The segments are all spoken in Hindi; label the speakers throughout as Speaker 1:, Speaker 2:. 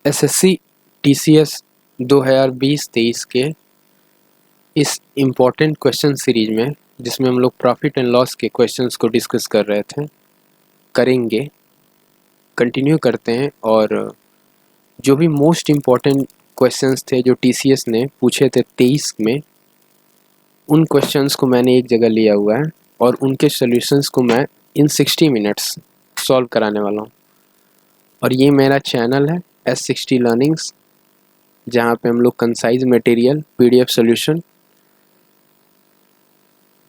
Speaker 1: एसएससी टीसीएस 2020-23 के इस इम्पोर्टेंट क्वेश्चन सीरीज में, जिसमें हम लोग प्रॉफिट एंड लॉस के क्वेश्चंस को डिस्कस कर रहे थे, करेंगे, कंटिन्यू करते हैं। और जो भी मोस्ट इम्पोर्टेंट क्वेश्चंस थे जो टीसीएस ने पूछे थे 23 में, उन क्वेश्चंस को मैंने एक जगह लिया हुआ है और उनके सॉल्यूशंस को मैं इन 60 मिनट्स सॉल्व कराने वाला हूँ। और ये मेरा चैनल है S60 लर्निंग्स, जहाँ पे हम लोग concise material, PDF solution,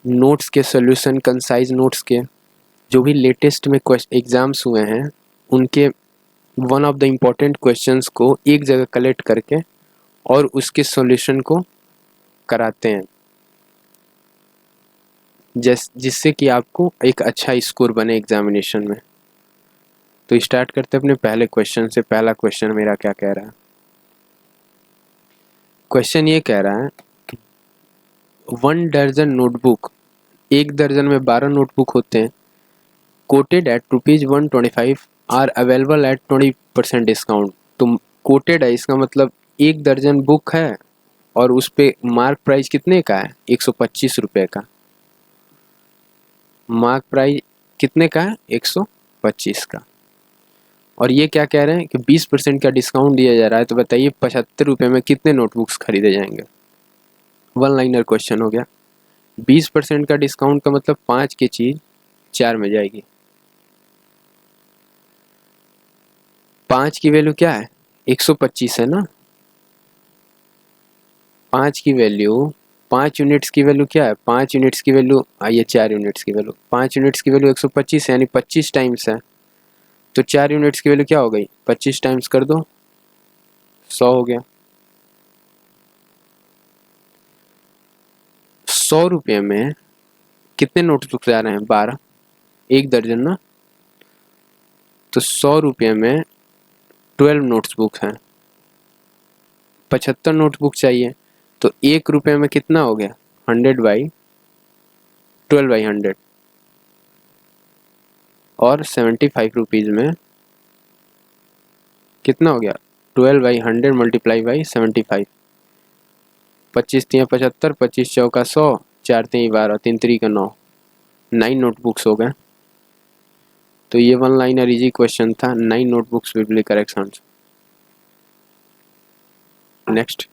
Speaker 1: notes के सॉल्यूशन, कंसाइज नोट्स के जो भी लेटेस्ट में एग्ज़ाम्स हुए हैं उनके one of the important questions को एक जगह कलेक्ट करके और उसके सॉल्यूशन को कराते हैं, जिससे कि आपको एक अच्छा स्कोर बने एग्जामिनेशन में। तो स्टार्ट करते हैं अपने पहले क्वेश्चन से। पहला क्वेश्चन मेरा क्या कह रहा है? क्वेश्चन ये कह रहा है, 1 दर्जन नोटबुक, एक दर्जन में 12 नोटबुक होते हैं, quoted at ₹125 are available at 20% discount. तो कोटेड है, इसका मतलब एक दर्जन बुक है और उस पे मार्क प्राइस कितने का है? 125 रुपये का। मार्क प्राइस कितने का है? 125 का। और ये क्या कह रहे हैं कि 20% का डिस्काउंट दिया जा रहा है। तो बताइए 75 रुपये में कितने नोटबुक्स खरीदे जाएंगे? वन लाइनर क्वेश्चन हो गया। 20% का डिस्काउंट का मतलब 5 की चीज़ 4 में जाएगी। 5 की वैल्यू क्या है? 125 है ना। 5 की वैल्यू, 5 यूनिट्स की वैल्यू क्या है? 5 यूनिट्स की वैल्यू, आइए 4 यूनिट्स की वैल्यू, 5 यूनिट्स की वैल्यू 125 है, यानी 25 टाइम्स है। तो 4 यूनिट्स की वैल्यू क्या हो गई? 25 टाइम्स कर दो, 100 हो गया। 100 रुपये में कितने नोटबुक जा रहे हैं? 12, एक दर्जन ना। तो 100 रुपये में 12 नोटबुक हैं, 75 नोटबुक चाहिए। तो 1 रुपये में कितना हो गया? 100/12/100। और 75 रुपीज़ में कितना हो गया? 12/100 मल्टीप्लाई बाई 75। 25 तियाँ 75, 25 चौका 100, 4 तियाँ 12, 3 3 9, 9 नोटबुक्स हो गए। तो ये वन लाइनर इजी क्वेश्चन था। 9 notebooks will be correct answer. Next,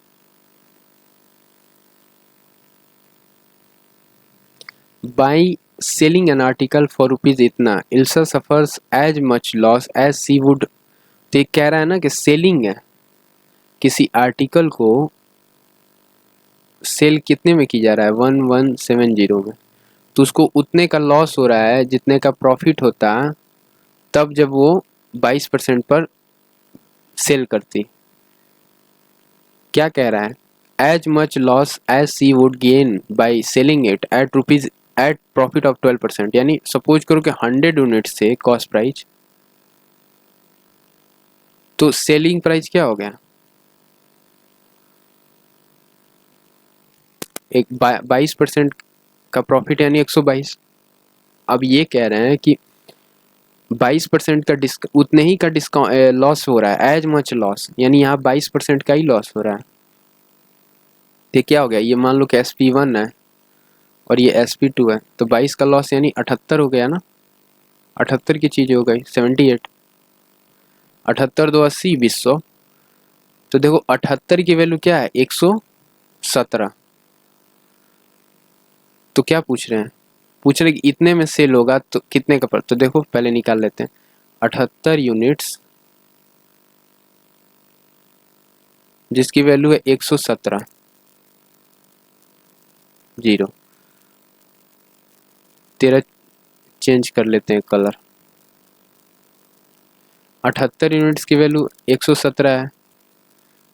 Speaker 1: by selling an article for rupees इतना, Elsa suffers as much loss as she would. तो ये कह रहा है ना कि सेलिंग है, किसी आर्टिकल को सेल कितने में की जा रहा है? 1170 में। तो उसको उतने का लॉस हो रहा है जितने का प्रॉफिट होता, तब जब वो 22% पर सेल करती। क्या कह रहा है? As much loss as she would gain by selling it at rupees at profit of 12%। यानी सपोज करो कि 100 यूनिट से कॉस्ट प्राइस, तो सेलिंग प्राइस क्या हो गया? एक 22% का प्रॉफिट यानी 122। अब ये कह रहे हैं कि 22% का उतने ही का डिस्काउंट लॉस हो रहा है, एज मच लॉस, यानी यहाँ 22% का ही लॉस हो रहा है। तो क्या हो गया? ये मान लो कि SP1 है और ये SP2 है, तो 22 का लॉस यानी 78 हो गया ना। 78 की चीज़ हो गई 78, 78 2 80, 200। तो देखो 78 की वैल्यू क्या है? 117। तो क्या पूछ रहे हैं? पूछ रहे कि इतने में सेल होगा तो कितने का तो देखो पहले निकाल लेते हैं। 78 यूनिट्स जिसकी वैल्यू है 117, 0। तेरह चेंज कर लेते हैं कलर। 78 यूनिट्स की वैल्यू 117 है।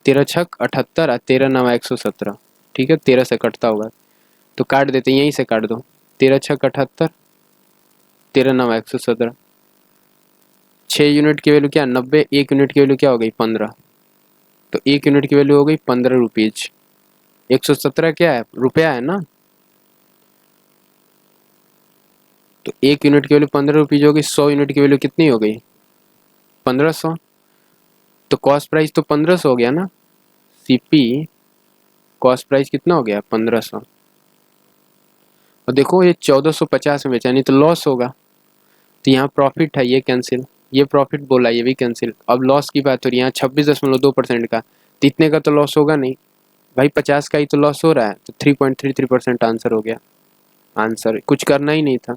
Speaker 1: 13 छक 78 और 13 नवा 117। ठीक है, 13 से कटता होगा तो काट देते हैं, यहीं से काट दो। 13 छक 78, 13 नवा 117। 6 यूनिट की वैल्यू क्या? 90। 1 यूनिट की वैल्यू क्या हो गई? 15। तो 1 यूनिट की वैल्यू हो गई 15 रुपीज। 117 क्या है? रुपया है ना। तो 1 यूनिट की वैल्यू 15 रुपीज हो गई। 100 यूनिट की वैल्यू कितनी हो गई? 1500। तो कॉस्ट प्राइस तो 1500 हो गया ना, सीपी कॉस्ट प्राइस कितना हो गया 1500, और देखो ये 1450 में बेचा, नहीं तो लॉस होगा। तो यहाँ प्रॉफिट है, ये कैंसिल, ये प्रॉफिट बोला ये भी कैंसिल। अब लॉस की बात हो रही है, यहाँ 26.2% का, तो इतने का तो लॉस होगा नहीं भाई, 50 का ही तो लॉस हो रहा है, तो 3.33% आंसर हो गया। आंसर कुछ करना ही नहीं था।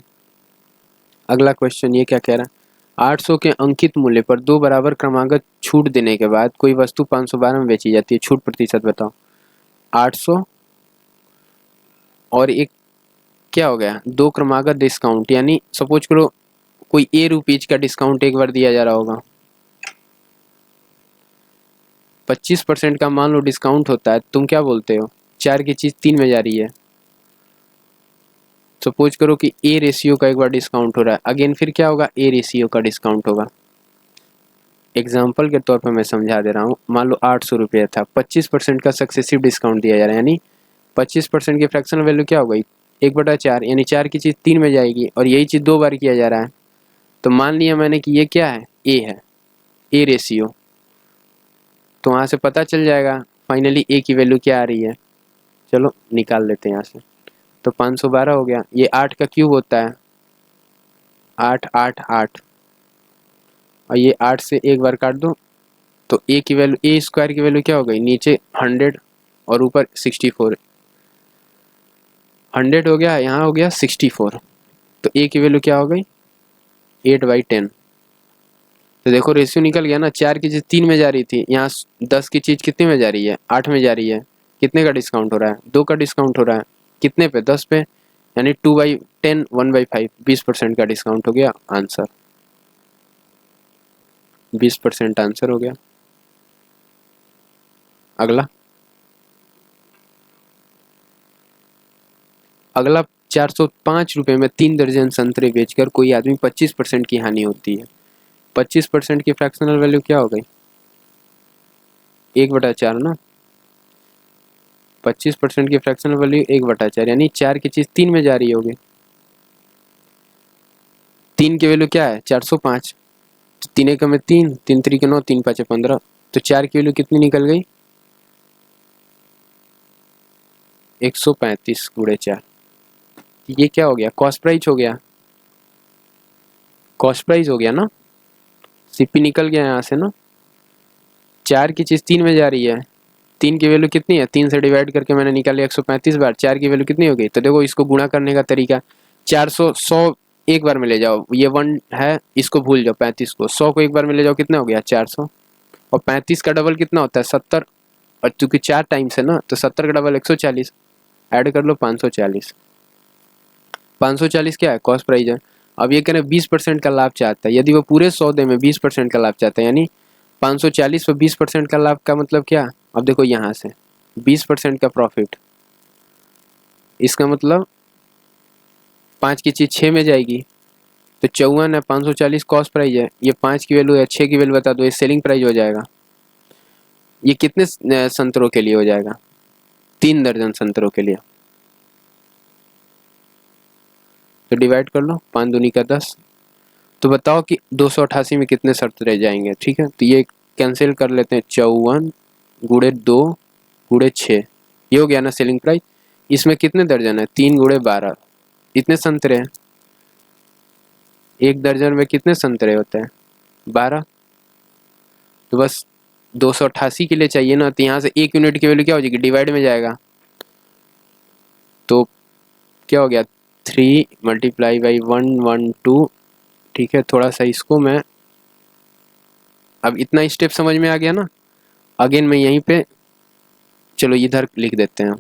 Speaker 1: अगला क्वेश्चन ये क्या कह रहा है, 800 के अंकित मूल्य पर दो बराबर क्रमागत छूट देने के बाद कोई वस्तु 512 में बेची जाती है, छूट प्रतिशत बताओ। 800 और एक क्या हो गया, दो क्रमागत डिस्काउंट, यानी सपोज करो कोई ₹A का डिस्काउंट एक बार दिया जा रहा होगा, 25% का मान लो डिस्काउंट होता है, तुम क्या बोलते हो 4 की चीज़ 3 में जा रही है। सपोज करो कि ए रेशियो का एक बार डिस्काउंट हो रहा है, अगेन फिर क्या होगा, ए रेशियो का डिस्काउंट होगा। एग्जाम्पल के तौर पर मैं समझा दे रहा हूँ, मान लो 800 रुपये था, 25% का सक्सेसिव डिस्काउंट दिया जा रहा है, यानी 25% की फ्रैक्शनल वैल्यू क्या हो गई 1/4, यानी 4 की चीज़ 3 में जाएगी, और यही चीज़ 2 बार किया जा रहा है। तो मान लिया मैंने कि ये क्या है, ए है, ए रेशियो, तो वहाँ से पता चल जाएगा फाइनली ए की वैल्यू क्या आ रही है। चलो निकाल लेते हैं यहाँ से, तो 512 हो गया, ये 8 का क्यूब होता है, 8 8 8, और ये 8 से एक बार काट दो, तो ए की वैल्यू, ए स्क्वायर की वैल्यू क्या हो गई, नीचे 100 और ऊपर 64, 100 हो गया, यहाँ हो गया 64, तो ए की वैल्यू क्या हो गई 8/10। तो देखो रेशियो निकल गया ना, 4 की चीज़ 3 में जा रही थी, यहाँ 10 की चीज़ कितने में जा रही है 8 में जा रही है, कितने का डिस्काउंट हो रहा है 2 का डिस्काउंट हो रहा है, कितने पे 10 पे, यानी 2/10 1/5, 20% का डिस्काउंट हो गया, आंसर 20% आंसर हो गया। अगला अगला 405 रुपये में 3 दर्जन संतरे बेचकर कोई आदमी 25% की हानि होती है, 25% की फ्रैक्शनल वैल्यू क्या हो गई 1/4 ना, 25% की फ्रैक्शनल वैल्यू 1/4, यानी 4 की चीज़ 3 में जा रही होगी, 3 की वैल्यू क्या है 405, 3 एकम में 3, 3 3 के 9, 3 5 15, तो 4 की वैल्यू कितनी निकल गई 135 गुणे 4, ये क्या हो गया कॉस्ट प्राइस हो गया, कॉस्ट प्राइस हो गया ना, सीपी निकल गया यहाँ से ना, 4 की चीज़ 3 में जा रही है, 3 की वैल्यू कितनी है 3 से डिवाइड करके मैंने निकाली 135 बार, 4 की वैल्यू कितनी हो गई, तो देखो इसको गुणा करने का तरीका 400 100 एक बार में ले जाओ, ये 1 है इसको भूल जाओ, 35 को 100 को एक बार में ले जाओ, कितना हो गया 400, और 35 का डबल कितना होता है 70, और चूंकि 4 टाइम्स है ना, तो 70 का डबल 140, ऐड कर लो 540, 540 क्या है कॉस्ट प्राइस है। अब ये कह रहे 20% का लाभ चाहता है, यदि वो पूरे सौदे में 20% का लाभ चाहता है, यानी 540 पर 20% का लाभ का मतलब क्या, अब देखो यहाँ से 20% का प्रॉफिट, इसका मतलब 5 की चीज़ 6 में जाएगी, तो 54 है, 540 कॉस्ट प्राइस है, ये 5 की वैल्यू है, 6 की वैल्यू बता दो, ये सेलिंग प्राइस हो जाएगा। ये कितने संतरों के लिए हो जाएगा 3 दर्जन संतरों के लिए, तो डिवाइड कर लो 5 दूनी का 10, तो बताओ कि 288 में कितने शर्त रह जाएंगे। ठीक है, तो ये कैंसिल कर लेते हैं, 54 गुणे 2 गुणे 6, ये हो गया ना सेलिंग प्राइस। इसमें कितने दर्जन है 3 गुणे 12, इतने संतरे हैं, एक दर्जन में कितने संतरे होते हैं 12, तो बस 288 के लिए चाहिए ना, तो यहाँ से 1 यूनिट की वैल्यू क्या हो जाएगी डिवाइड में जाएगा, तो क्या हो गया 3 मल्टीप्लाई बाई 112। ठीक है, थोड़ा सा इसको मैं, अब इतना स्टेप समझ में आ गया ना, अगेन मैं यहीं पे, चलो इधर लिख देते हैं,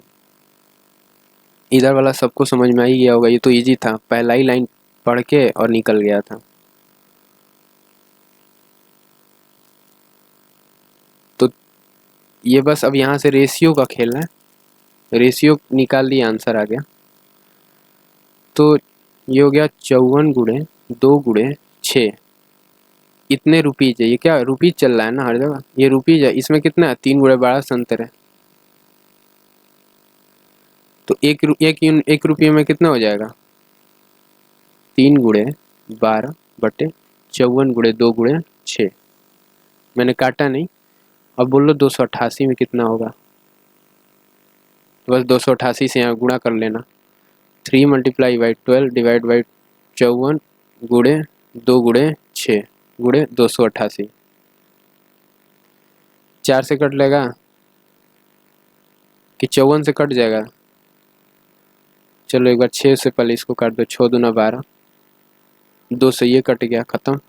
Speaker 1: इधर वाला सबको समझ में आ ही गया होगा, ये तो इजी था, पहला ही लाइन पढ़ के और निकल गया था। तो ये बस अब यहाँ से रेशियो का खेल है, रेशियो निकाल दिया आंसर आ गया, तो ये हो गया 54 गुणे 2 गुणे 6, इतने रुपीज है, ये क्या रुपीज चल रहा है ना हर जगह, ये रुपीज है, इसमें कितना है 3 गुणे 12 संतर है, तो एक रुपये में कितना हो जाएगा 3 गुणे 12 बटे 54 गुणे 2 गुणे 6, मैंने काटा नहीं, अब बोलो 288 में कितना होगा, तो बस 288 से यहाँ गुणा कर लेना। 3 मल्टीप्लाई बाई 12 डिवाइड बाई 54 गुणे 2 गुणे 6 गुणे 288। 4 से कट लेगा कि 54 से कट जाएगा? चलो एक बार 6 से पहले इसको काट दो। 6 दूना 12, 2 से ये कट गया, खत्म।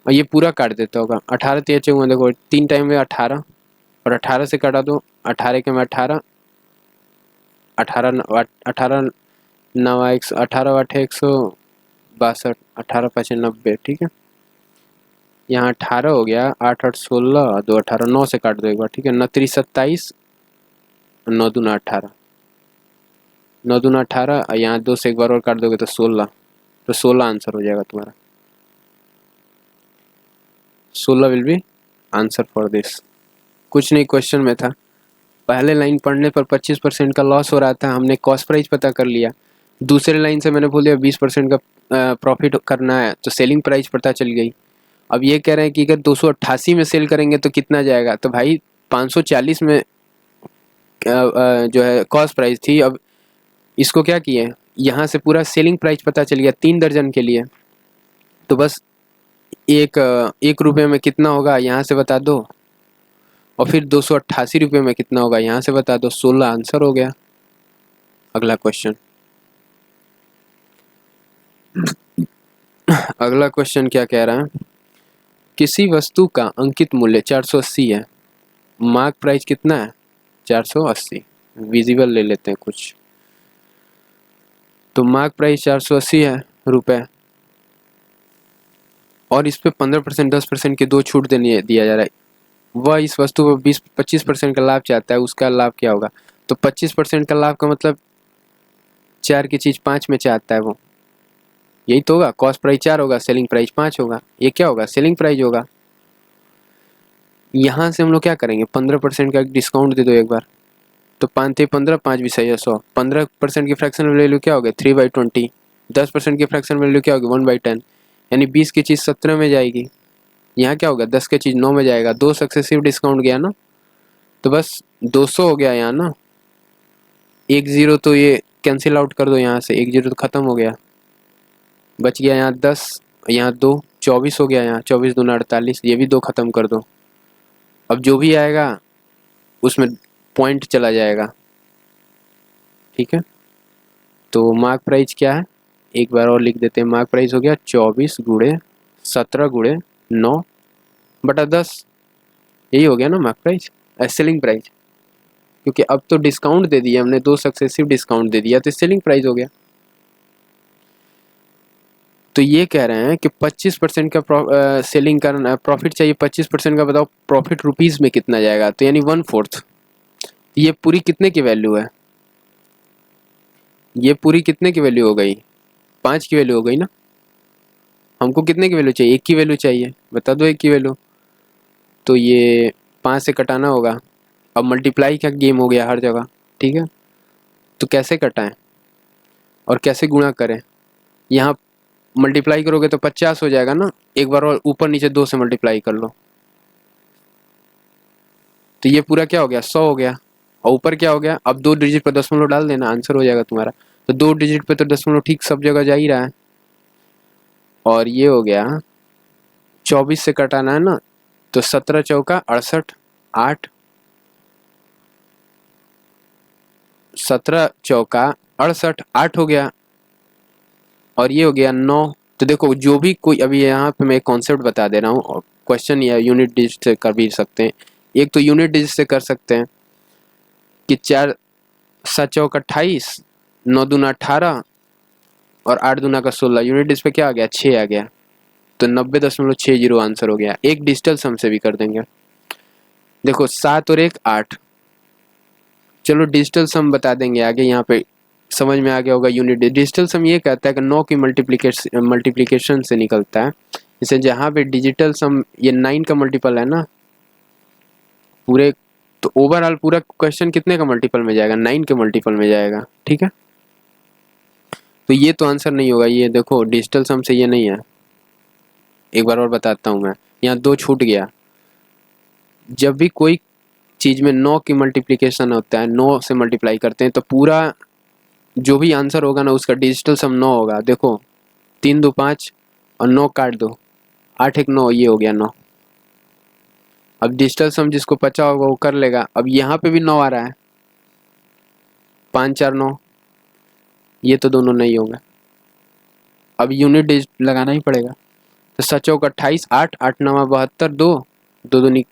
Speaker 1: और ये पूरा काट देता होगा। 18 तिया 54, देखो 3 टाइम में 18 और 18 से काटा दो। 18 के में 18, 18 18 9 18 8 162, 18 5 90, ठीक है। यहाँ 18 हो गया, 8 8 16, 2 18, 9 से काट दो एक बार, ठीक है। 9 3 27, 9 दूना 18, 9 दूना 18, और यहाँ 2 से एक बार और काट दोगे तो 16, तो 16 आंसर हो जाएगा तुम्हारा। 16 will be answer for this. कुछ नहीं, क्वेश्चन में था, पहले लाइन पढ़ने पर 25% का लॉस हो रहा था, हमने कॉस्ट प्राइस पता कर लिया। दूसरे लाइन से मैंने बोल दिया 20% का प्रॉफिट करना है, तो सेलिंग प्राइस पता चल गई। अब ये कह रहे हैं कि अगर 288 में सेल करेंगे तो कितना जाएगा, तो भाई 540 में जो है कॉस्ट प्राइस थी। अब इसको क्या किए, यहाँ से पूरा सेलिंग प्राइस पता चल गया 3 दर्जन के लिए, तो बस एक रुपये में कितना होगा यहाँ से बता दो, और फिर 288 रुपये में कितना होगा यहाँ से बता दो। 16 आंसर हो गया। अगला क्वेश्चन, अगला क्वेश्चन क्या कह रहा है, किसी वस्तु का अंकित मूल्य 480 है, मार्क प्राइस कितना है 480। विजिबल ले लेते हैं कुछ, तो मार्क प्राइस 480 है रुपए, और इस पे 15% 10% की 2 छूट दिया जा रहा है। वह इस वस्तु पर 25% का लाभ चाहता है, उसका लाभ क्या होगा? तो 25% का लाभ का मतलब 4 की चीज़ 5 में चाहता है वो, यही तो होगा। कॉस्ट प्राइस 4 होगा, सेलिंग प्राइस 5 होगा, ये क्या होगा? सेलिंग प्राइस होगा। यहाँ से हम लोग क्या करेंगे, 15% का डिस्काउंट दे दो एक बार, तो 5 थे 15, 5 भी सही है 100। 15% की फ्रैक्शन वैल्यू क्या होगी 3/20। 10% की फ्रैक्शन वैल्यू क्या होगी 1/10, यानी 20 की चीज़ 17 में जाएगी। यहाँ क्या होगा 10 की चीज़ 9 में जाएगा। 2 सक्सेसिव डिस्काउंट गया ना, तो बस 200 हो गया यहाँ ना। 1 0 तो ये कैंसिल आउट कर दो, यहाँ से 1 0 तो ख़त्म हो गया, बच गया यहाँ 10, यहाँ 2, 24 हो गया। यहाँ 24 दूना 48, ये भी 2 ख़त्म कर दो। अब जो भी आएगा उसमें पॉइंट चला जाएगा, ठीक है। तो मार्क प्राइस क्या है, एक बार और लिख देते हैं। मार्क प्राइस हो गया 24 गुणे 17 गुणे 9/10, यही हो गया ना मार्क प्राइस, सेलिंग प्राइस। क्योंकि अब तो डिस्काउंट दे दिया हमने, 2 सक्सेसिव डिस्काउंट दे दिया, तो सेलिंग प्राइस हो गया। तो ये कह रहे हैं कि 25% का सेलिंग करना प्रॉफिट चाहिए, 25% का बताओ प्रॉफिट रुपीज़ में कितना जाएगा, तो यानी 1/4। ये पूरी कितने की वैल्यू है, ये पूरी कितने की वैल्यू हो गई, 5 की वैल्यू हो गई ना। हमको कितने की वैल्यू चाहिए, 1 की वैल्यू चाहिए, बता दो 1 की वैल्यू। तो ये 5 से कटाना होगा। अब मल्टीप्लाई का गेम हो गया हर जगह, ठीक है। तो कैसे कटाएं और कैसे गुणा करें, यहाँ मल्टीप्लाई करोगे तो 50 हो जाएगा ना, एक बार और ऊपर नीचे 2 से मल्टीप्लाई कर लो, तो ये पूरा क्या हो गया 100 हो गया। और ऊपर क्या हो गया, अब 2 डिजिट पर दशमलव डाल देना, आंसर हो जाएगा तुम्हारा। तो 2 डिजिट पे तो दशमलव ठीक सब जगह जा ही रहा है। और ये हो गया 24 से कटाना है ना, तो 17 चौका 68, 8, 17 चौका 68, 8 हो गया। और ये हो गया 9। तो देखो जो भी कोई, अभी यहाँ पे मैं एक कॉन्सेप्ट बता दे रहा हूँ, क्वेश्चन या यूनिट डिजिट से कर भी सकते हैं। एक तो यूनिट डिजिट से कर सकते हैं कि 4 7 चौक 28, 9 दूना 18 और 8 दूना का 16, यूनिट डिजिट पे क्या आ गया 6 आ गया, तो 90.60 आंसर हो गया। एक डिजिटल सम से भी कर देंगे। देखो 7 और 1 8, चलो डिजिटल सम बता देंगे आगे, यहाँ पे समझ में आ गया होगा। यूनिट डिजिटल सम ये कहता है कि 9 की मल्टीप्लिकेशन से निकलता है। जैसे जहाँ पे डिजिटल सम ये 9 का मल्टीपल है ना पूरे, तो ओवरऑल पूरा क्वेश्चन कितने का मल्टीपल में जाएगा 9 के मल्टीपल में जाएगा, ठीक है। तो ये तो आंसर नहीं होगा, ये देखो डिजिटल सम से ये नहीं है। एक बार और बताता हूँ मैं, यहाँ 2 छूट गया, जब भी कोई चीज़ में 9 की मल्टीप्लिकेशन होता है, 9 से मल्टीप्लाई करते हैं, तो पूरा जो भी आंसर होगा ना उसका डिजिटल सम 9 होगा। देखो 3 2 5 और 9 काट दो, 8 1 9, ये हो गया 9। अब डिजिटल सम जिसको पता होगा वो कर लेगा। अब यहाँ पे भी 9 आ रहा है, 5 4 9, ये तो दोनों नहीं होंगे। अब यूनिट डिजिट लगाना ही पड़ेगा। तो 7 चौक 28, 8 8 9 72, 2 2 दूनी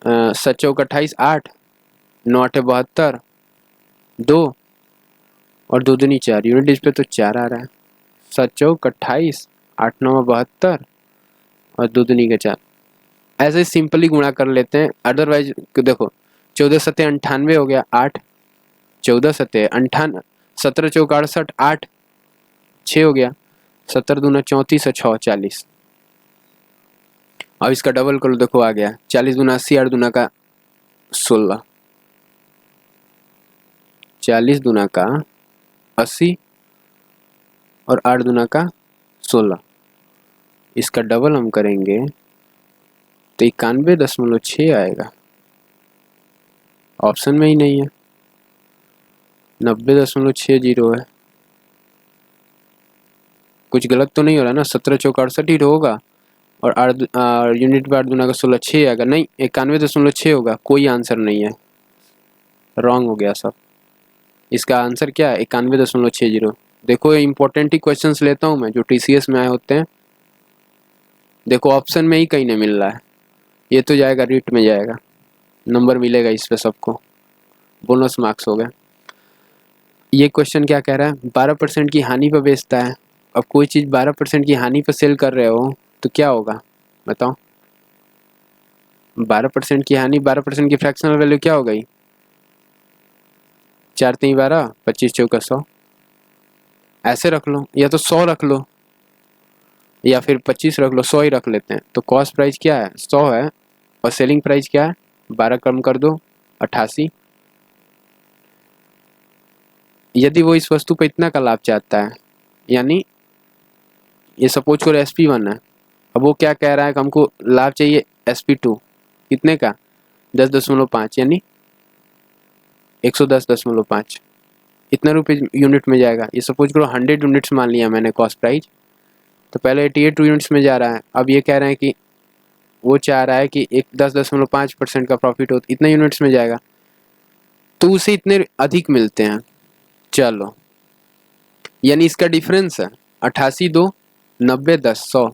Speaker 1: 7 चौक 28, 8 9 8 72, 2 और 2 दूनी 4। यूनिट डिजिट पे तो 4 आ रहा है। 7 चौक 28, 8 9 72 और 2 दूनी का 4। ऐसे सिंपली गुणा कर लेते हैं। अदरवाइज देखो 14 सत्ते 98 हो गया, 8 14 सत्ते 58, 17 चौक 68, 8 6 हो गया, 17 दूना 34 और 6 40। अब इसका डबल कर लो, देखो आ गया 40 दूना 80, 8 दूना का 16, 40 दूना का 80 और 8 दूना का 16। इसका डबल हम करेंगे तो 91.6 आएगा। ऑप्शन में ही नहीं है, 90.60 है। कुछ गलत तो नहीं हो रहा ना? 17 चौक 68 ही होगा और यूनिट पे 8 दूना का 16, 6 आएगा। नहीं, 91.6 होगा। कोई आंसर नहीं है, रॉन्ग हो गया सब। इसका आंसर क्या है? 91.60। देखो इंपॉर्टेंट ही क्वेश्चंस लेता हूँ मैं जो TCS में आए होते हैं। देखो ऑप्शन में ही कहीं नहीं मिल रहा है। ये तो जाएगा रीट में जाएगा, नंबर मिलेगा इस पे सबको, बोनस मार्क्स हो गए। ये क्वेश्चन क्या कह रहा है? 12% की हानि पर बेचता है। अब कोई चीज़ 12% की हानि पर सेल कर रहे हो तो क्या होगा बताओ? 12% की हानि, 12% की फ्रैक्शनल वैल्यू क्या हो गई? 4 3 12, 25 चौका 100। ऐसे रख लो या तो 100 रख लो या फिर 25 रख लो, 100 ही रख लेते हैं। तो कॉस्ट प्राइस क्या है? 100 है और सेलिंग प्राइस क्या है? 12 कम कर दो, 88। यदि वो इस वस्तु पर इतना का लाभ चाहता है, यानी ये सपोज करो SP1 है। अब वो क्या कह रहा है कि हमको लाभ चाहिए SP2, कितने का? 10.5, यानी 110.5। इतना रुपये यूनिट में जाएगा। ये सपोज करो 100 यूनिट्स मान लिया मैंने कॉस्ट प्राइस, तो पहले 88 यूनिट्स में जा रहा है। अब ये कह रहे हैं कि वो चाह रहा है कि एक 10.5% का प्रॉफिट हो, इतने यूनिट्स में जाएगा, तो उसे इतने अधिक मिलते हैं। चलो, यानी इसका डिफरेंस है 88 2 90 10 100।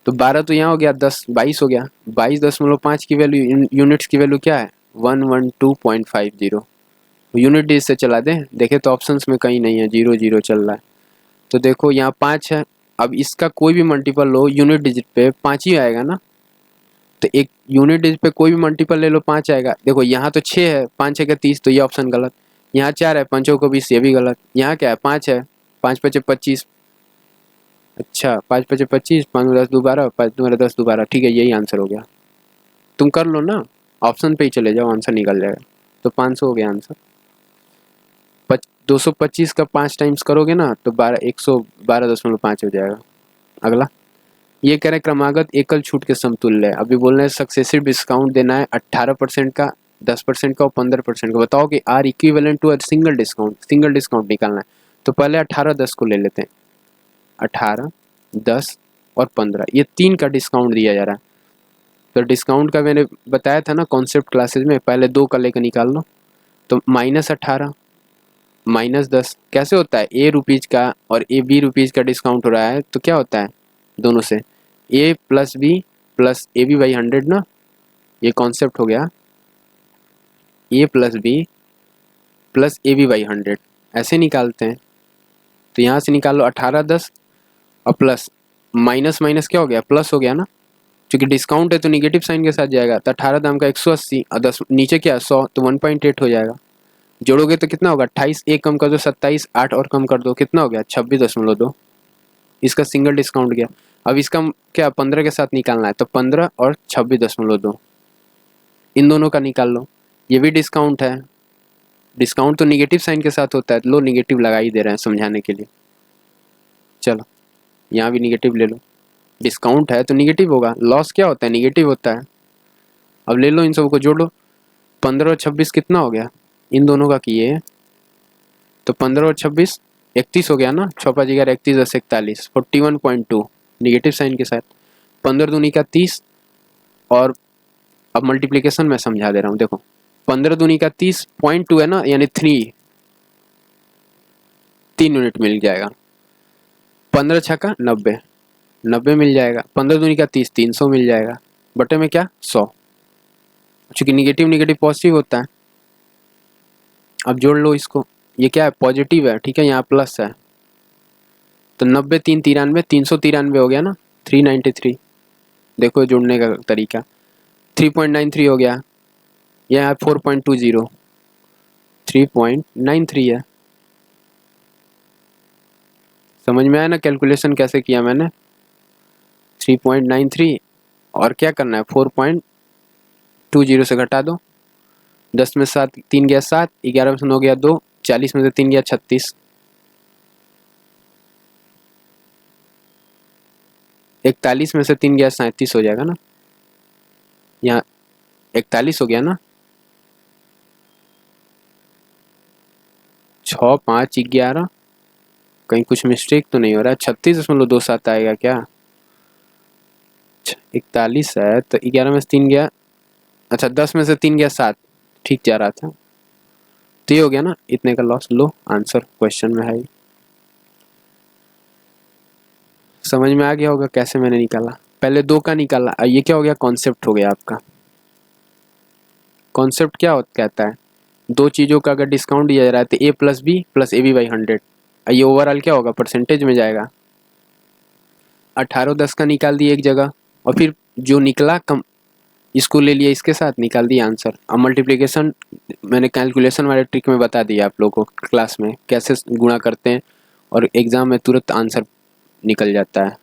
Speaker 1: तो 12 तो यहाँ हो गया, 10 22 हो गया। 22.5 की वैल्यू, यूनिट्स की वैल्यू क्या है? 112.50। यूनिट डिजिट से चला दें, देखें तो ऑप्शंस में कहीं नहीं है, 0 0 चल रहा है। तो देखो यहाँ 5 है। अब इसका कोई भी मल्टीपल लो यूनिट डिजिट पे 5 ही आएगा ना। तो एक यूनिट डिजिट पे कोई भी मल्टीपल ले लो 5 आएगा। देखो यहाँ तो 6 है, 5 6 का 30, तो ये ऑप्शन गलत। यहाँ 4 है, 5 को 20, ये भी गलत। यहाँ क्या है? 5 है, 5 5 25। अच्छा, 5 5 25, 5 10 दोबारा, 5 2 10 दोबारा। ठीक है, यही आंसर हो गया। तुम कर लो ना, ऑप्शन पे ही चले जाओ, आंसर निकल जाएगा। तो 500 हो गया आंसर। 225 का 5 टाइम्स करोगे ना तो 112.5 हो जाएगा। अगला ये कह रहे हैं क्रमागत एकल छूट के समतुल्य है। अभी बोल रहे हैं सक्सेसिव डिस्काउंट देना है 18% का, 10% का और 15% का। बताओ कि are equivalent to single discount. Single discount निकालना है तो पहले 18 10 को ले लेते हैं। 18 10 और 15, ये 3 का डिस्काउंट दिया जा रहा है। तो डिस्काउंट का मैंने बताया था ना कॉन्सेप्ट क्लासेज में, पहले 2 का लेकर निकाल लो। तो -18 -10 कैसे होता है? A रुपीज़ का और B रुपीज़ का डिस्काउंट हो रहा है, तो क्या होता है दोनों से? A + B + AB/100 ना, ये कॉन्सेप्ट हो गया। A + B + AB/100 ऐसे निकालते हैं। तो यहाँ से निकाल लो 18 10 और प्लस माइनस माइनस क्या हो गया? प्लस हो गया ना, क्योंकि डिस्काउंट है तो निगेटिव साइन के साथ जाएगा। तो 18 दाम का 180 और 10 नीचे क्या 100, तो 1.8 हो जाएगा। जोड़ोगे तो कितना होगा? 28, 1 कम कर दो 27, 8 और कम कर दो, कितना हो गया? 26.2। इसका सिंगल डिस्काउंट गया। अब इसका क्या 15 के साथ निकालना है, तो 15 और 26.2, इन दोनों का निकाल लो। ये भी डिस्काउंट है, डिस्काउंट तो निगेटिव साइन के साथ होता है, लो निगेटिव लगा ही दे रहे हैं समझाने के लिए। चलो यहाँ भी निगेटिव ले लो, डिस्काउंट है तो निगेटिव होगा, लॉस क्या होता है? निगेटिव होता है। अब ले लो इन सबको जोड़ लो, 15 और 26 कितना हो गया, इन दोनों का किए तो 15 और 26 31 हो गया ना, 6 5 11 31 10 41 41.2 निगेटिव साइन के साथ, 15 दूनी का 30 और अब मल्टीप्लिकेशन मैं समझा दे रहा हूँ, देखो 15 दूनी का 30.2 है ना, यानी 3 यूनिट मिल जाएगा, 15 छक्का 90 मिल जाएगा, 15 दूनी का 30 300 मिल जाएगा, बटे में क्या 100, चूंकि निगेटिव निगेटिव पॉजिटिव होता है। अब जोड़ लो इसको, ये क्या है पॉजिटिव है, ठीक है, यहाँ प्लस है, तो 90 3 93 393 हो गया ना, 393, देखो जोड़ने का तरीका, 3.93 हो गया, यहाँ 4.20 3.93 है। समझ में आया ना कैलकुलेशन कैसे किया मैंने, 3.93 और क्या करना है 4.20 से घटा दो, 10 में 7 3 गया 7, 11 में से 9 गया 2, 40 में से 3 गया 36, 41 में से 3 गया 37 हो जाएगा ना, यहाँ 41 हो गया ना, 6 5 11, कहीं कुछ मिस्टेक तो नहीं हो रहा है, 36.27 आएगा क्या, 41 है तो 11 में से 3 गया, अच्छा 10 में से 3 गया 7, ठीक जा रहा था, तो ये हो गया ना इतने का लॉस। लो आंसर क्वेश्चन में है, समझ में आ गया होगा कैसे मैंने निकाला, पहले 2 का निकाला, ये क्या हो गया कॉन्सेप्ट हो गया आपका। कॉन्सेप्ट क्या कहता है, दो चीज़ों का अगर डिस्काउंट दिया जा रहा है तो a plus B plus A B by 100, ये ओवरऑल क्या होगा परसेंटेज में जाएगा, 18 10 का निकाल दिए एक जगह, और फिर जो निकला कम इसको ले लिया, इसके साथ निकाल दिया आंसर। अब मल्टीप्लिकेशन मैंने कैलकुलेशन वाले ट्रिक में बता दिया आप लोगों को क्लास में कैसे गुणा करते हैं, और एग्ज़ाम में तुरंत आंसर निकल जाता है।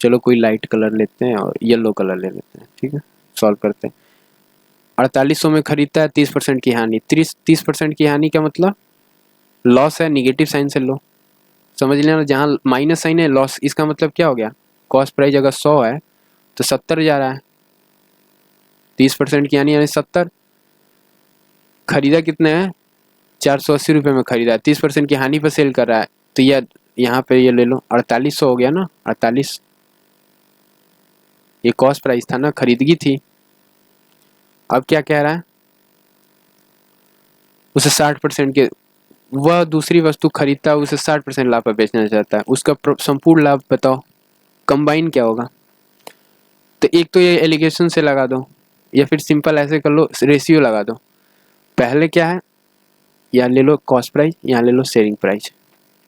Speaker 1: चलो कोई लाइट कलर लेते हैं और येलो कलर ले लेते हैं, ठीक है, सॉल्व करते हैं। 4800 में खरीदता है, 30% की हानि, 30% की हानि का मतलब लॉस है, निगेटिव साइन से लो, समझ लेना, जहाँ माइनस साइन है लॉस, इसका मतलब क्या हो गया, कॉस्ट प्राइस अगर 100 है तो 70 जा रहा है, 30% की हानि यानी 70, खरीदा कितने हैं 480 रुपये में खरीदा है, 30% की हानि पर सेल कर रहा है, तो यह यहाँ पे ये ले लो 4800 हो गया ना, 48, ये कॉस्ट प्राइस था ना, खरीदगी थी। अब क्या कह रहा है, उसे 60% के, वह दूसरी वस्तु खरीदता है, उसे 60% लाभ पर बेचना चाहता है, उसका संपूर्ण लाभ बताओ, कंबाइन क्या होगा। तो एक तो ये एलिगेशन से लगा दो, या फिर सिंपल ऐसे कर लो, रेशियो लगा दो। पहले क्या है, यहाँ ले लो कॉस्ट प्राइस, यहाँ ले लो सेलिंग प्राइस,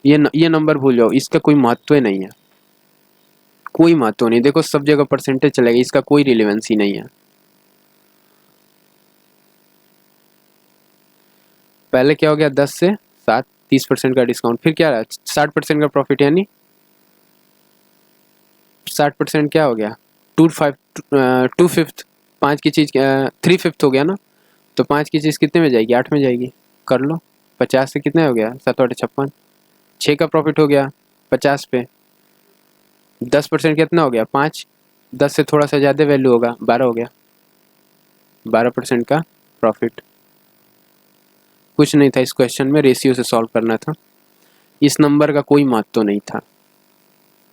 Speaker 1: ये नंबर भूल जाओ, इसका कोई महत्व नहीं है, कोई महत्व नहीं, देखो सब जगह परसेंटेज चलेगा, इसका कोई रिलेवेंस ही नहीं है। पहले क्या हो गया 10 से 7 30% का डिस्काउंट, फिर क्या रहा 60% का प्रॉफिट, यानी 60% क्या हो गया 2/5, 5 की चीज़ 3/5 हो गया ना, तो 5 की चीज़ कितने में जाएगी 8 में जाएगी, कर लो, 50 से कितना हो गया 7 8 56, 6 का प्रॉफिट हो गया 50 पे, 10% कितना हो गया 5, 10 से थोड़ा सा ज़्यादा वैल्यू होगा 12 हो गया, 12% का प्रॉफिट। कुछ नहीं था इस क्वेश्चन में, रेशियो से सॉल्व करना था, इस नंबर का कोई महत्व नहीं था।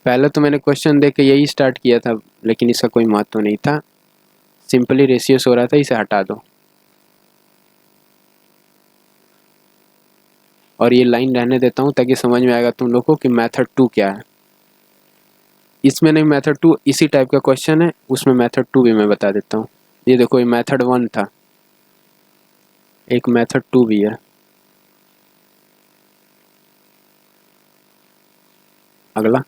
Speaker 1: पहले तो मैंने क्वेश्चन देख के यही स्टार्ट किया था, लेकिन इसका कोई महत्व नहीं था, सिंपली रेशियो से हो रहा था, इसे हटा दो। और ये लाइन रहने देता हूँ ताकि समझ में आएगा तुम लोग को कि मेथड 2 क्या है। इसमें नहीं, मेथड 2 इसी टाइप का क्वेश्चन है, उसमें मेथड 2 भी मैं बता देता हूँ। ये देखो, ये मेथड 1 था, एक मेथड 2 भी है। अगला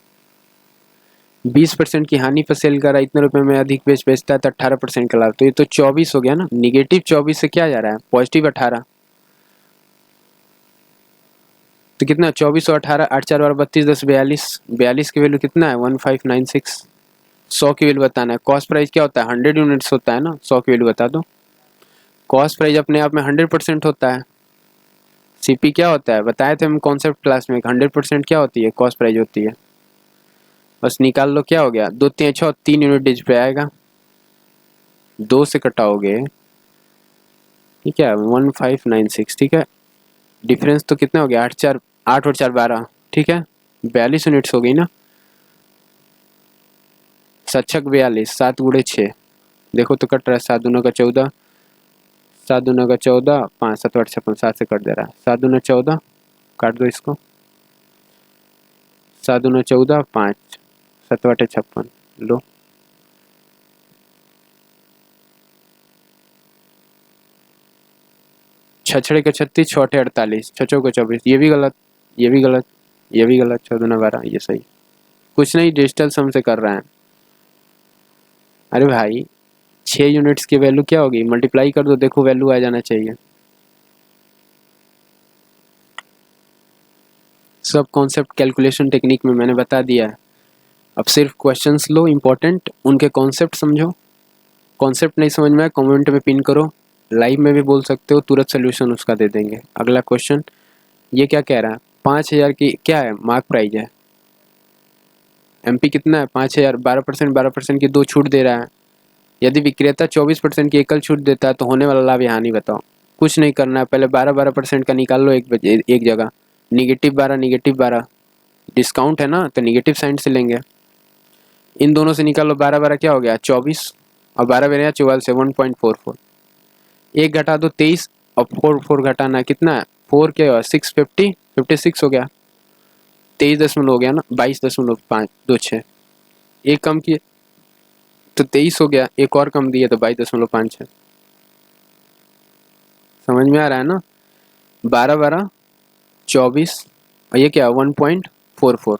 Speaker 1: 20% की हानि पर सेल करा, इतने रुपए में अधिक बेचता है तो 18% का लाभ, तो ये तो 24 हो गया ना, निगेटिव 24 से क्या जा रहा है पॉजिटिव 18, तो कितना 24 और 18, 8 4 12 32 10 42, 42 की वैल्यू कितना है 1596, 100 की वैल्यू बताना है। कॉस्ट प्राइस क्या होता है 100 यूनिट्स होता है ना, 100 की वैल्यू बता दो। कॉस्ट प्राइस अपने आप में 100% होता है, सीपी क्या होता है बताए थे हम कॉन्सेप्ट क्लास में, 100% क्या होती है कॉस्ट प्राइस होती है, बस निकाल लो, क्या हो गया 2 3 6 3 यूनिट डिस्प्ले आएगा, 2 से कटाओगे, ठीक है, 1596, ठीक है, डिफरेंस तो कितना हो गया, 8 और 4 12, ठीक है, 42 यूनिट्स हो गई ना, 7×6 = 42, 7 × 6, देखो तो कट रहा है, 7 दूना का 14, 7 दूना का 14, 5 7 8 56, 7 से कट दे रहा है, 7 दूना 14, काट दो इसको, 7 दूना 14, 5 7 8 56, लो, छछड़े का 36, 6 8 48, 6 चौके 24, ये भी गलत, ये भी गलत, ये भी गलत, 14 दूना 12, ये सही, कुछ नहीं, डिजिटल सम से कर रहे हैं। अरे भाई 6 यूनिट्स की वैल्यू क्या होगी, मल्टीप्लाई कर दो, देखो वैल्यू आ जाना चाहिए। सब कॉन्सेप्ट कैलकुलेशन टेक्निक में मैंने बता दिया है, अब सिर्फ क्वेश्चंस लो इंपॉर्टेंट, उनके कॉन्सेप्ट समझो, कॉन्सेप्ट नहीं समझ में आए कमेंट में पिन करो, लाइव में भी बोल सकते हो, तुरंत सोल्यूशन उसका दे देंगे। अगला क्वेश्चन, ये क्या कह रहा है, 5000 की क्या है, मार्क प्राइज है, एमपी कितना है 5000, 12% की 2 छूट दे रहा है, यदि विक्रेता 24% की एकल छूट देता है तो होने वाला लाभ यहाँ नहीं बताओ। कुछ नहीं करना है, पहले 12% का निकाल लो एक जगह, -12 डिस्काउंट है ना तो निगेटिव साइन से लेंगे, इन दोनों से निकालो, 12 क्या हो गया 24, और 12 बेरिया 44 से 1.44, एक घटा दो 23, और 4 घटाना कितना है 4 क्या हुआ 650, 56 हो गया, 23 दशमलव हो गया ना, 22.526, एक कम किए तो 23 हो गया, एक और कम दिए तो 22.56, समझ में आ रहा है ना, 12 24, और ये क्या 1.44,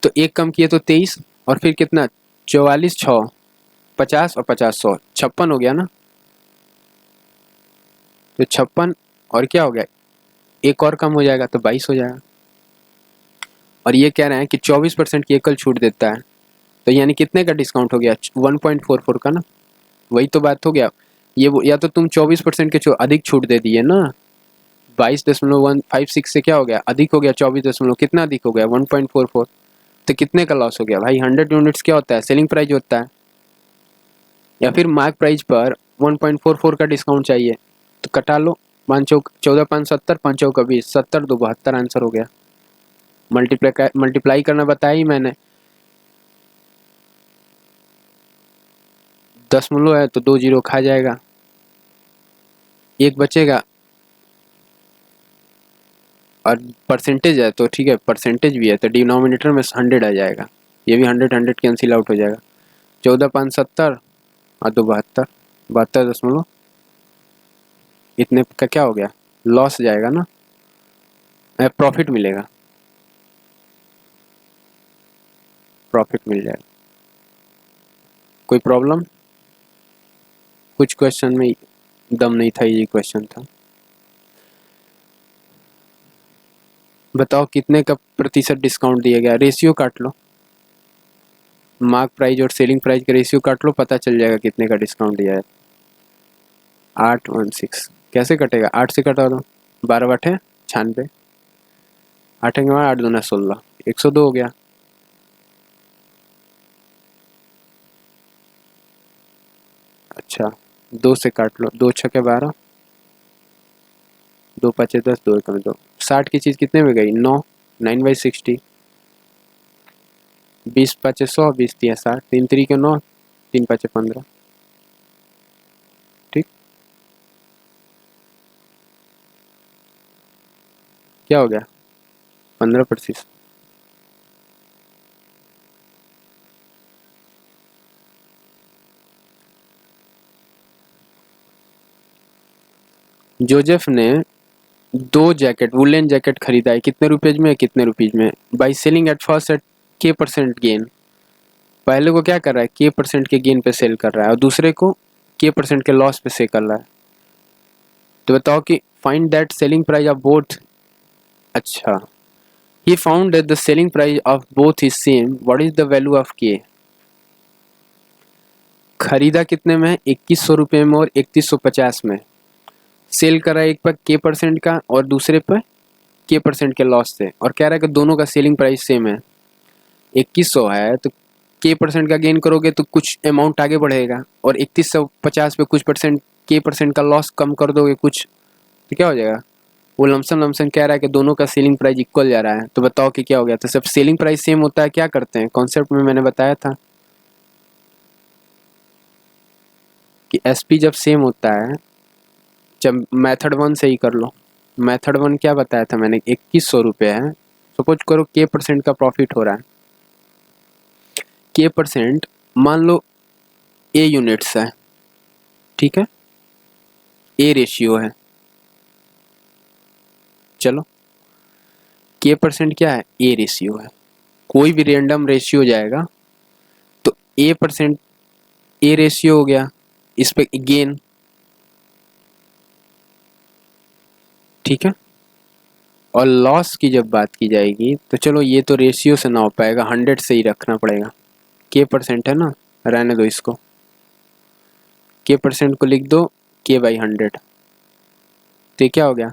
Speaker 1: तो एक कम किए तो 23, और फिर कितना 44 6 50, और 50 100, 56 हो गया ना, तो 56, और क्या हो गया, एक और कम हो जाएगा तो 22 हो जाएगा, और ये कह रहे हैं कि 24% की एकल छूट देता है, तो यानी कितने का डिस्काउंट हो गया 1.44 का ना, वही तो बात हो गया, ये या तो तुम 24% के अधिक छूट दे दिए ना, 22.156 से क्या हो गया अधिक हो गया 24 दशमलव, कितना अधिक हो गया 1.44, तो कितने का लॉस हो गया भाई, 100 यूनिट्स क्या होता है सेलिंग प्राइस होता है, या फिर मार्क प्राइस पर 1.44 का डिस्काउंट चाहिए, तो कटा लो, 5 चौक 14 5 70, 5 चौक 20, 70 2 72 आंसर हो गया, मल्टीप्लाई करना बताया ही मैंने, दशमलव है तो 2 जीरो खा जाएगा, एक बचेगा, और परसेंटेज है तो ठीक है, परसेंटेज भी है तो डिनोमिनेटर में 100 आ जाएगा, ये भी 100 कैंसिल आउट हो जाएगा, 14 5 70 और 2 72, 72 इतने का क्या हो गया, लॉस जाएगा ना, प्रॉफिट मिलेगा, प्रॉफिट मिल जाएगा, कोई प्रॉब्लम, कुछ क्वेश्चन में दम नहीं था, ये क्वेश्चन था, बताओ कितने का प्रतिशत डिस्काउंट दिया गया, रेशियो काट लो, मार्क प्राइस और सेलिंग प्राइस का रेशियो काट लो, पता चल जाएगा कितने का डिस्काउंट दिया है, 816, कैसे कटेगा, 8 से कटा दो, 12 8 96, 8 के बाद 8 दूना 16, 102 हो गया, अच्छा 2 से काट लो, 2 6 के 12, 2 5 10, 2 1 2, 60 की चीज़ कितने में गई 9, 9/60, 20 5 100, 20 3 60, 3 3 के 9, 3 5 15, ठीक, क्या हो गया 15%, जोसेफ ने 2 जैकेट वुलन जैकेट खरीदा है, कितने रुपीज में, कितने रुपीज में, by selling at first at k% gain, पहले को क्या कर रहा है k% के गेन पे सेल कर रहा है, और दूसरे को k% के लॉस पे सेल कर रहा है, तो बताओ कि find that selling price of both, अच्छा ही found that the selling price of both is same, what is the value of k, खरीदा कितने में 2100 रुपये में और 3150 में, सेल करा एक पर k% का और दूसरे पर k% के लॉस से, और कह रहा है कि दोनों का सेलिंग प्राइस सेम है, 2100 है तो k% का गेन करोगे तो कुछ अमाउंट आगे बढ़ेगा, और 3150 पे कुछ परसेंट k% का लॉस कम कर दोगे कुछ, तो क्या हो जाएगा? वो लमसम कह रहा है कि दोनों का सेलिंग प्राइस इक्वल जा रहा है, तो बताओ कि क्या हो गया? तो सब सेलिंग प्राइस सेम होता है, क्या करते हैं कॉन्सेप्ट में मैंने बताया था कि एसपी जब सेम होता है, जब मेथड 1 से ही कर लो। मेथड 1 क्या बताया था मैंने? 2100 रुपये है, सपोज करो k% का प्रॉफिट हो रहा है। k% मान लो ए यूनिट्स है, ठीक है, ए रेशियो है, चलो k% क्या है? ए रेशियो है। कोई भी रेंडम रेशियो जाएगा तो a% ए रेशियो हो गया, इस पे गेन, ठीक है। और लॉस की जब बात की जाएगी तो चलो ये तो रेशियो से ना हो पाएगा, 100 से ही रखना पड़ेगा। k% है ना, रहने दो इसको, k% को लिख दो k/100, तो ये क्या हो गया?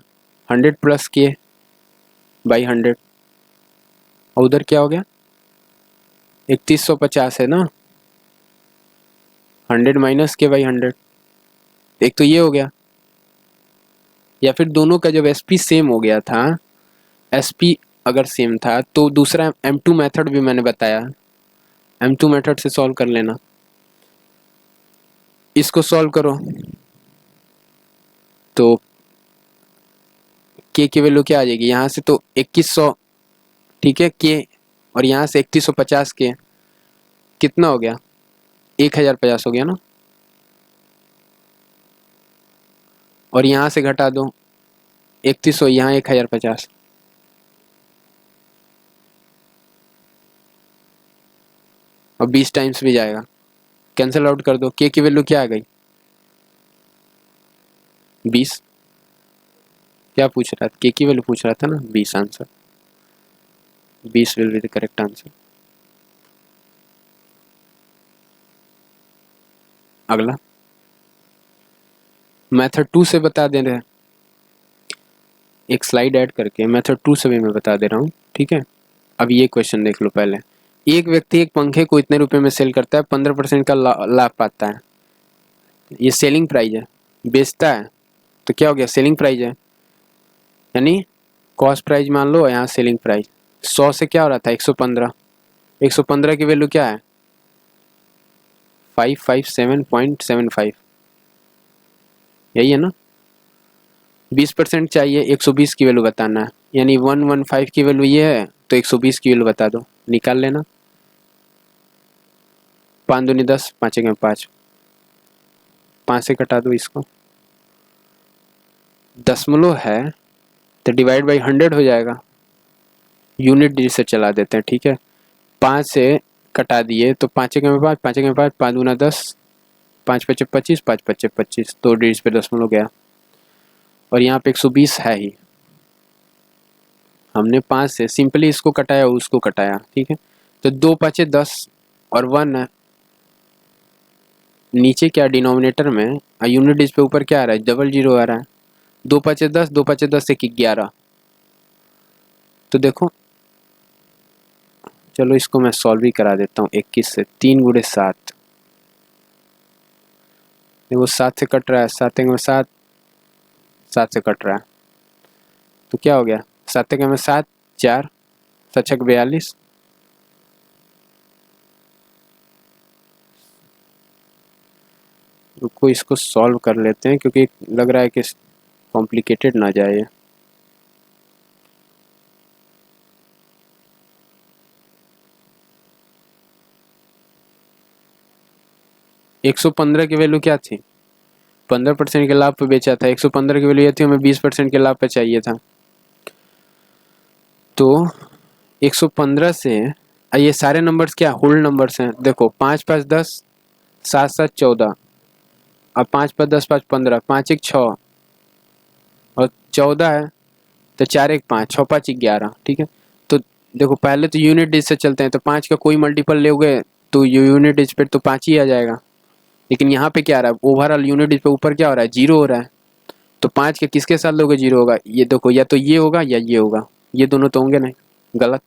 Speaker 1: 100 प्लस k/100, और उधर क्या हो गया? 3150 है ना, 100 माइनस k/100, एक तो ये हो गया। या फिर दोनों का जब एसपी सेम हो गया था, एसपी अगर सेम था तो दूसरा M2 मेथड भी मैंने बताया, M2 मेथड से सॉल्व कर लेना। इसको सॉल्व करो तो k की वैल्यू क्या आ जाएगी? यहाँ से तो 2100, ठीक है, k, और यहाँ से 3150 k, कितना हो गया? 1050 हो गया ना, और यहाँ से घटा दो 3100, यहाँ 1050, और 20 टाइम्स भी जाएगा, कैंसिल आउट कर दो, k की वैल्यू क्या आ गई? 20। क्या पूछ रहा था? k की वैल्यू पूछ रहा था ना, 20 answer, 20 will be the correct answer. अगला मेथड 2 से बता दे रहे हैं, एक स्लाइड ऐड करके मेथड 2 से भी मैं बता दे रहा हूँ, ठीक है। अब ये क्वेश्चन देख लो पहले। एक व्यक्ति एक पंखे को इतने रुपए में सेल करता है, 15% का लाभ पाता है, ये सेलिंग प्राइस है। बेचता है तो क्या हो गया? सेलिंग प्राइस है, यानी कॉस्ट प्राइस मान लो, यहाँ सेलिंग प्राइस। 100 से क्या हो रहा था? 115, 115 की वैल्यू क्या है? 557.75, यही है ना। 20% चाहिए, 120 की वैल्यू बताना है, यानी 115 की वैल्यू ये है, तो 120 की वैल्यू बता दो, निकाल लेना। 5 दूनी 10, 5 एक 5, 5 से कटा दो इसको, दशमलव है तो डिवाइड बाई 100 हो जाएगा, यूनिट डिजिट से चला देते हैं, ठीक है। 5 से कटा दिए तो 5 एक 5, 5 एक 5, 5 दूना 10, 5 पचे 25, 5 पचे 25, 2 डिजिट पे दशमलव गया, और यहाँ पे 120 है ही। हमने 5 से सिंपली इसको कटाया, उसको कटाया, ठीक है। तो 2 5 10 और 1 है नीचे, क्या डिनोमिनेटर में, यूनिट डिजिट पे ऊपर क्या आ रहा है? डबल जीरो आ रहा है। 2 5 10, 2 5 10 एक 11, तो देखो, चलो इसको मैं सॉल्व ही करा देता हूँ। 21 से 3 गुणे 7, देखो 7 से कट रहा है, 7 में 7, 7 से कट रहा है, तो क्या हो गया? 7 में 7, 4, 7 42, रुको इसको सॉल्व कर लेते हैं, क्योंकि लग रहा है कि कॉम्प्लिकेटेड ना जाए। 115 की वैल्यू क्या थी? 15% के लाभ पे बेचा था, 115 की वैल्यू ये थी, हमें 20% के लाभ पे चाहिए था। तो 115 से ये सारे नंबर्स क्या होल नंबर्स हैं? देखो 5 5 10, 7 7 14, अब 5 5 10 5 15, 5 1 6, और 14 है तो 4 1 5, 6 5 11, ठीक है। तो देखो पहले तो यूनिट डिजिट से चलते हैं, तो 5 का कोई मल्टीपल लोगे तो यूनिट डिजिट पे तो 5 ही आ जाएगा, लेकिन यहाँ पे क्या आ रहा है? ओवरऑल यूनिट डिजिट पे ऊपर क्या हो रहा है? 0 हो रहा है, तो 5 के किसके साथ लोगे? 0 होगा। ये देखो, या तो ये होगा या ये होगा, ये दोनों तो होंगे नहीं, गलत।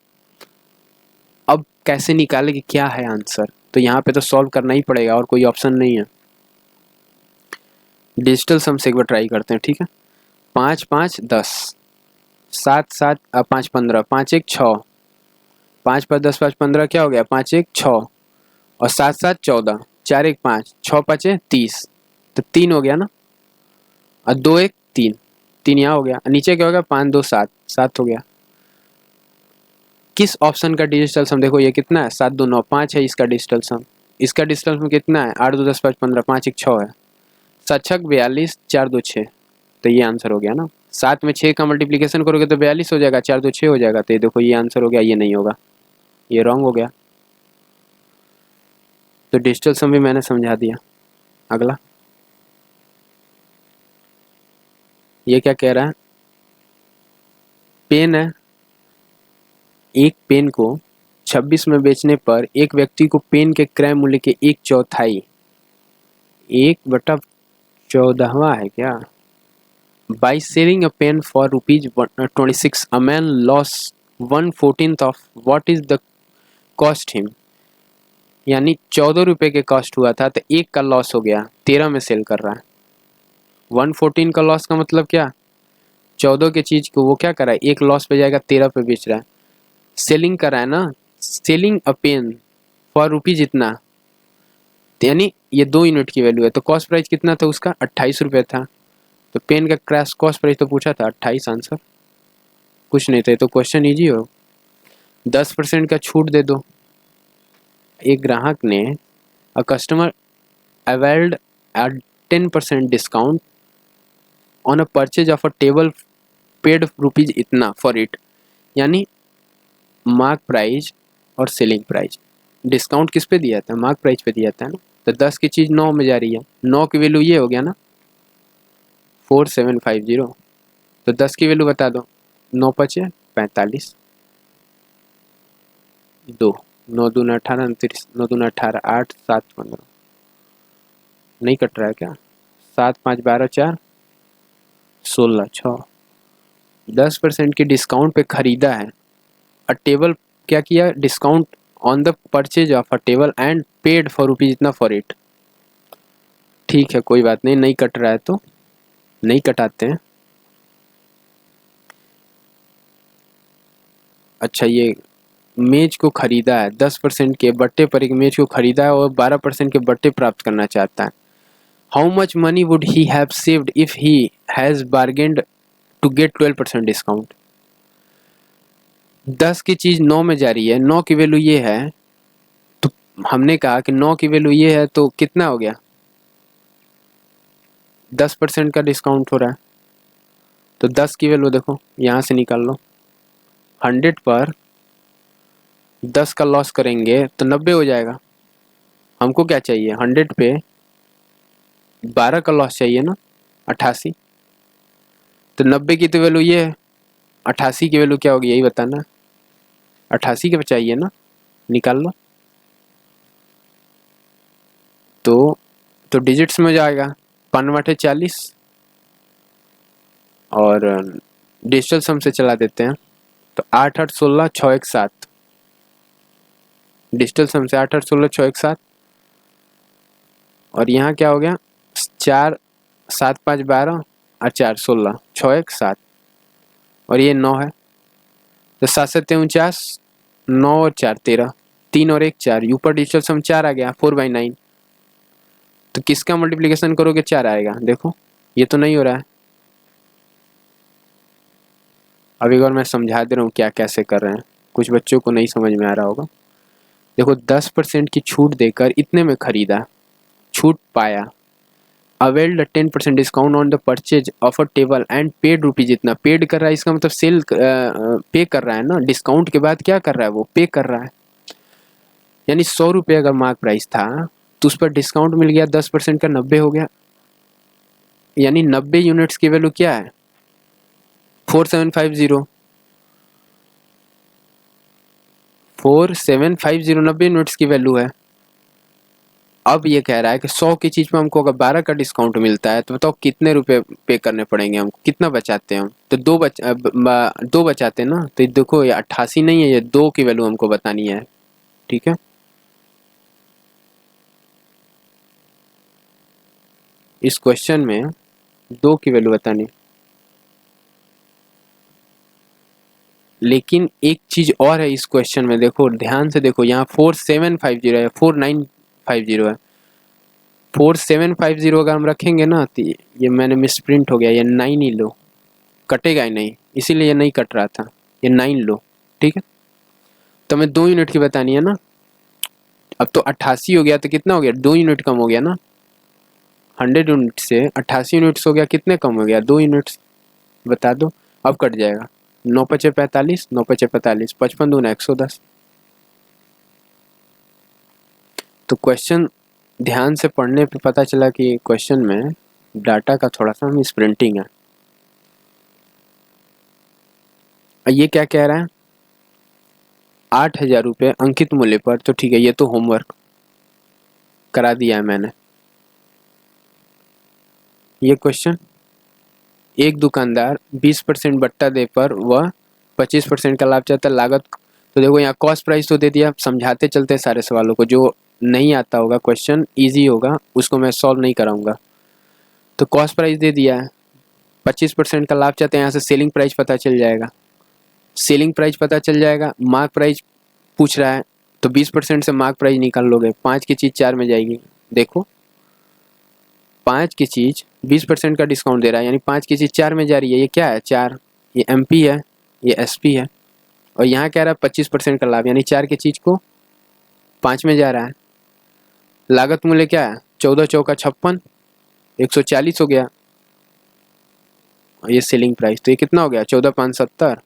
Speaker 1: अब कैसे निकाले कि क्या है आंसर? तो यहाँ पे तो सॉल्व करना ही पड़ेगा और कोई ऑप्शन नहीं है। डिजिटल सम से एक बार ट्राई करते हैं, ठीक है। 5 5 10, 7 7 5 15, 5 1 6, 5 5 10 5 15 क्या हो गया, 5 1 6 और 7 7 14, 4 1 5, 6 5 30, तो 3 हो गया ना, और 2 1 3, 3 यहाँ हो गया, नीचे क्या हो गया 5 2 7, 7 हो गया। किस ऑप्शन का डिजिटल सम, देखो ये कितना है 7 2 9, 5 है इसका डिजिटल सम। इसका डिजिटल सम कितना है 8 2 10 5 15, 5 1 6 है, 7 6 42, 4 2 6, तो ये आंसर हो गया ना। 7 में 6 का मल्टीप्लिकेशन करोगे तो 42 हो जाएगा, 4 2 6 हो जाएगा, तो ये देखो ये आंसर हो गया, ये नहीं होगा, ये रॉन्ग हो गया। तो डिजिटल सम भी मैंने समझा दिया। अगला ये क्या कह रहा है, पेन है, एक पेन को 26 में बेचने पर एक व्यक्ति को पेन के क्रय मूल्य के 1/4, 1/14 है क्या, by selling a pen for ₹26 a man lost 1/14 of what is the cost him, यानी 14 रुपए के कॉस्ट हुआ था तो एक का लॉस हो गया, 13 में सेल कर रहा है। 1/14 का लॉस का मतलब क्या, 14 के चीज को वो क्या कर रहा है, एक लॉस पे जाएगा 13 पे बेच रहा है, सेलिंग कर रहा है ना, selling a pen for rupees इतना, यानी ये 2 यूनिट की वैल्यू है, तो कॉस्ट प्राइस कितना था उसका 28 रुपये था, तो पेन का क्रैश कॉस्ट प्राइस तो पूछा था 28, आंसर कुछ नहीं था, तो क्वेश्चन इजी हो। 10% का छूट दे दो, एक ग्राहक ने, a customer availed a 10% discount on a purchase of a table paid rupees इतना फॉर इट, यानी मार्क प्राइस और सेलिंग प्राइस। डिस्काउंट किस पे दिया था, मार्क प्राइस पे दिया था ना, तो 10 की चीज़ 9 में जा रही है, 9 की वैल्यू ये हो गया ना 4750, तो 10 की वैल्यू बता दो, 9 5 45, 2 9 दूना 18 29, 9 दूना 18, 8 7 15, नहीं कट रहा है क्या, 7 5 12 4 16 6, 10% की डिस्काउंट पे खरीदा है, अ टेबल क्या किया, discount on the purchase of a table and paid for rupees इतना फॉर इट। ठीक है कोई बात नहीं, नहीं कट रहा है तो नहीं कटाते हैं। अच्छा, ये मेज को खरीदा है, 10% के बट्टे पर एक मेज को खरीदा है और 12% के बट्टे प्राप्त करना चाहता है। How much money would he have saved if he has bargained to get 12% discount. 10 की चीज 9 में जा रही है, 9 की वैल्यू ये है, तो हमने कहा कि 9 की वैल्यू ये है तो कितना हो गया, 10% का डिस्काउंट हो रहा है, तो 10 की वैल्यू देखो यहाँ से निकाल लो, 100 पर 10 का लॉस करेंगे तो 90 हो जाएगा। हमको क्या चाहिए, 100 पे 12 का लॉस चाहिए ना, 88, तो 90 की तो वैल्यू ये है, 88 की वैल्यू क्या होगी यही बताना, 88 के चाहिए ना, निकाल लो। तो डिजिट्स में जाएगा, 5 40 और डिजिटल सम से चला देते हैं, तो 8 8 16 6 1 7, डिजिटल सम से 8 8 16 6 1 7, और यहाँ क्या हो गया 4 7 5 12 और 4 16 6 1 7, और ये 9 है, तो 7 7 49, 9 और 4 13, 3 और 1 4, ऊपर डिजिटल सम 4 आ गया 4/9, तो किसका मल्टीप्लिकेशन करोगे 4 आएगा, देखो ये तो नहीं हो रहा है। अब एक बार मैं समझा दे रहा हूँ क्या कैसे कर रहे हैं, कुछ बच्चों को नहीं समझ में आ रहा होगा। देखो 10% की छूट देकर इतने में खरीदा, छूट पाया, availed 10% discount on the purchase of a table and paid rupees इतना, पेड कर रहा है इसका मतलब सेल पे कर रहा है ना, डिस्काउंट के बाद क्या कर रहा है वो पे कर रहा है, यानी 100 रुपये अगर मार्क प्राइस था तो उस पर डिस्काउंट मिल गया 10% का 90 हो गया, यानी 90 यूनिट्स की वैल्यू क्या है 4750, 4750 90 यूनिट्स की वैल्यू है। अब ये कह रहा है कि 100 की चीज पे हमको अगर 12 का डिस्काउंट मिलता है तो बताओ कितने रुपए पे करने पड़ेंगे हमको, कितना बचाते हैं हम, तो दो बचाते हैं ना, तो देखो ये 88 नहीं है, ये 2 की वैल्यू हमको बतानी है, ठीक है। इस क्वेश्चन में 2 की वैल्यू बतानी, लेकिन एक चीज और है इस क्वेश्चन में, देखो ध्यान से देखो, यहाँ 4750 है, 4950 है। 4750 अगर हम रखेंगे ना तो ये मैंने मिसप्रिंट हो गया, ये 9 ही लो, कटेगा ही नहीं, इसीलिए ये नहीं कट रहा था, ये 9 लो, ठीक है। तो हमें 2 यूनिट की बतानी है ना। अब तो 88 हो गया तो कितना हो गया, 2 यूनिट कम हो गया ना। 100 यूनिट से 88 यूनिट्स हो गया, कितने कम हो गया, 2 यूनिट्स, बता दो। अब कट जाएगा, 9 पचे 45, 9 पचे 45, 55 दूना 110। तो क्वेश्चन ध्यान से पढ़ने पे पता चला कि क्वेश्चन में डाटा का थोड़ा सा मिसप्रिंटिंग है। ये क्या कह रहा है, 8,000 रुपये अंकित मूल्य पर, तो ठीक है, ये तो होमवर्क करा दिया है मैंने। ये क्वेश्चन, एक दुकानदार 20% बट्टा दे पर वह 25% का लाभ चाहता है, लागत, तो देखो यहाँ कॉस्ट प्राइस तो दे दिया, समझाते चलते सारे सवालों को, जो नहीं आता होगा क्वेश्चन इजी होगा उसको मैं सॉल्व नहीं कराऊंगा। तो कॉस्ट प्राइस दे दिया है, 25% का लाभ चाहते हैं, यहाँ से सेलिंग प्राइस पता चल जाएगा, सेलिंग प्राइस पता चल जाएगा। मार्क प्राइस पूछ रहा है तो 20% से मार्क प्राइस निकाल लोगे, 5 की चीज़ 4 में जाएगी। देखो 5 की चीज़ 20% का डिस्काउंट दे रहा है, यानी 5 की चीज़ 4 में जा रही है, ये क्या है 4, ये MP है, ये SP है, और यहाँ कह रहा है 25% का लाभ, यानी 4 की चीज़ को 5 में जा रहा है। लागत मूल्य क्या है, 14 चौका 56, 140 हो गया, और ये सेलिंग प्राइस, तो ये कितना हो गया 14,570,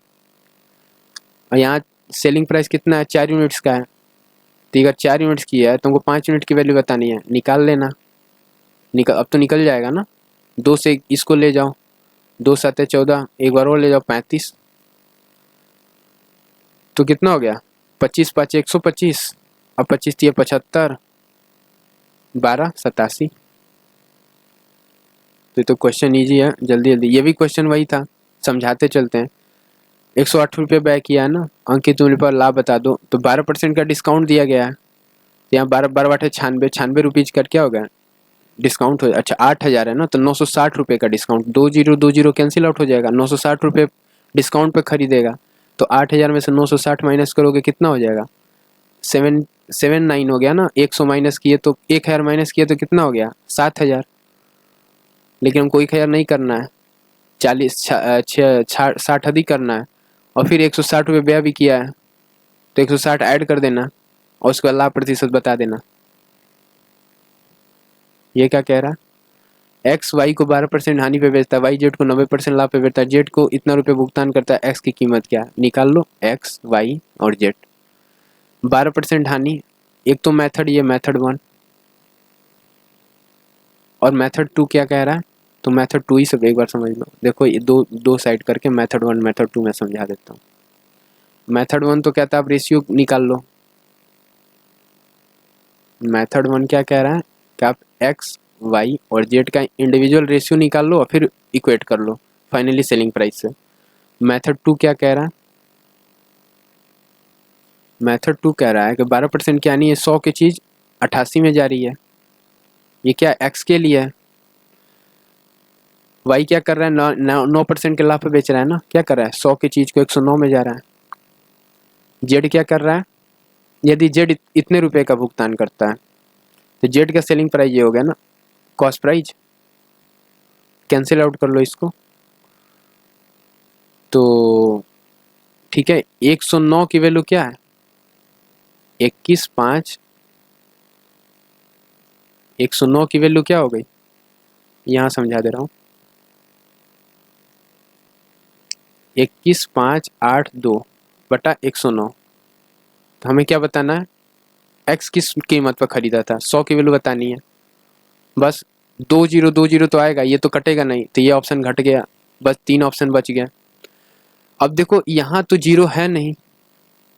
Speaker 1: और यहाँ सेलिंग प्राइस कितना है, 4 यूनिट्स का है, तो अगर 4 यूनिट्स की है तुमको 5 यूनिट की वैल्यू बतानी है, निकाल लेना। अब तो निकल जाएगा ना, 2 से इसको ले जाओ, 2 7 14, एक बार और ले जाओ 35, तो कितना हो गया 25 5 125, अब 25 3 75, 12 87। तो क्वेश्चन ईजी है, जल्दी जल्दी, ये भी क्वेश्चन वही था, समझाते चलते हैं। 108 रुपये व्यय किया है ना, अंकित मूल्य पर लाभ बता दो, तो 12% का डिस्काउंट दिया गया है, तो यहाँ 12 12 बाटे 96, 96 रुपीज़ कर क्या हो गया डिस्काउंट हो, अच्छा 8,000 है ना, तो 960 रुपये का डिस्काउंट, 2 जीरो कैंसिल आउट हो जाएगा, 960 रुपये डिस्काउंट पे खरीदेगा, तो 8,000 में से 960 माइनस करोगे कितना हो जाएगा, 779 हो गया ना, 100 माइनस किए तो 1,000 माइनस किए तो कितना हो गया 7,000, लेकिन हमको 1,000 नहीं करना है, 60 अधिक करना है, और फिर 160 रुपये व्यय भी किया है, तो 160 ऐड कर देना, और उसके बाद लाभ प्रतिशत बता देना। ये क्या कह रहा है, एक्स वाई को 12% हानि पे बेचता है, वाई जेड को 90% लाभ पे बेचता है, जेड को इतना रुपये भुगतान करता है, एक्स की कीमत क्या है, निकाल लो एक्स वाई और जेड। 12% हानि, एक तो मेथड, ये मेथड 1, और मेथड 2 क्या कह रहा है, तो मेथड 2 ही सब एक बार समझ लो। देखो ये दो साइड करके मेथड 1 मेथड 2 मैं समझा देता हूँ। मेथड 1 तो कहता है आप रेशियो निकाल लो, मेथड 1 क्या कह रहा है कि आप एक्स वाई और जेड का इंडिविजुअल रेशियो निकाल लो और फिर इक्वेट कर लो फाइनली सेलिंग प्राइस से। मेथड 2 क्या कह रहा है, मेथड 2 कह रहा है कि 12% क्या नहीं है, 100 की चीज़ 88 में जा रही है, ये क्या एक्स के लिए है, वाई क्या कर रहा है, 9% के लाभ पे बेच रहा है ना, क्या कर रहा है 100 की चीज़ को 109 में जा रहा है। जेड क्या कर रहा है, यदि जेड इतने रुपए का भुगतान करता है तो जेड का सेलिंग प्राइस ये हो गया ना, कॉस्ट प्राइस, कैंसिल आउट कर लो इसको, तो ठीक है 109 की वैल्यू क्या है 21,5, 109 की वैल्यू क्या हो गई, यहाँ समझा दे रहा हूँ, 21,582 बटा 109, तो हमें क्या बताना है, एक्स किस कीमत पर खरीदा था, 100 की वैल्यू बतानी है, बस 2 जीरो तो आएगा, ये तो कटेगा नहीं, तो ये ऑप्शन घट गया, बस 3 ऑप्शन बच गया। अब देखो यहाँ तो जीरो है नहीं,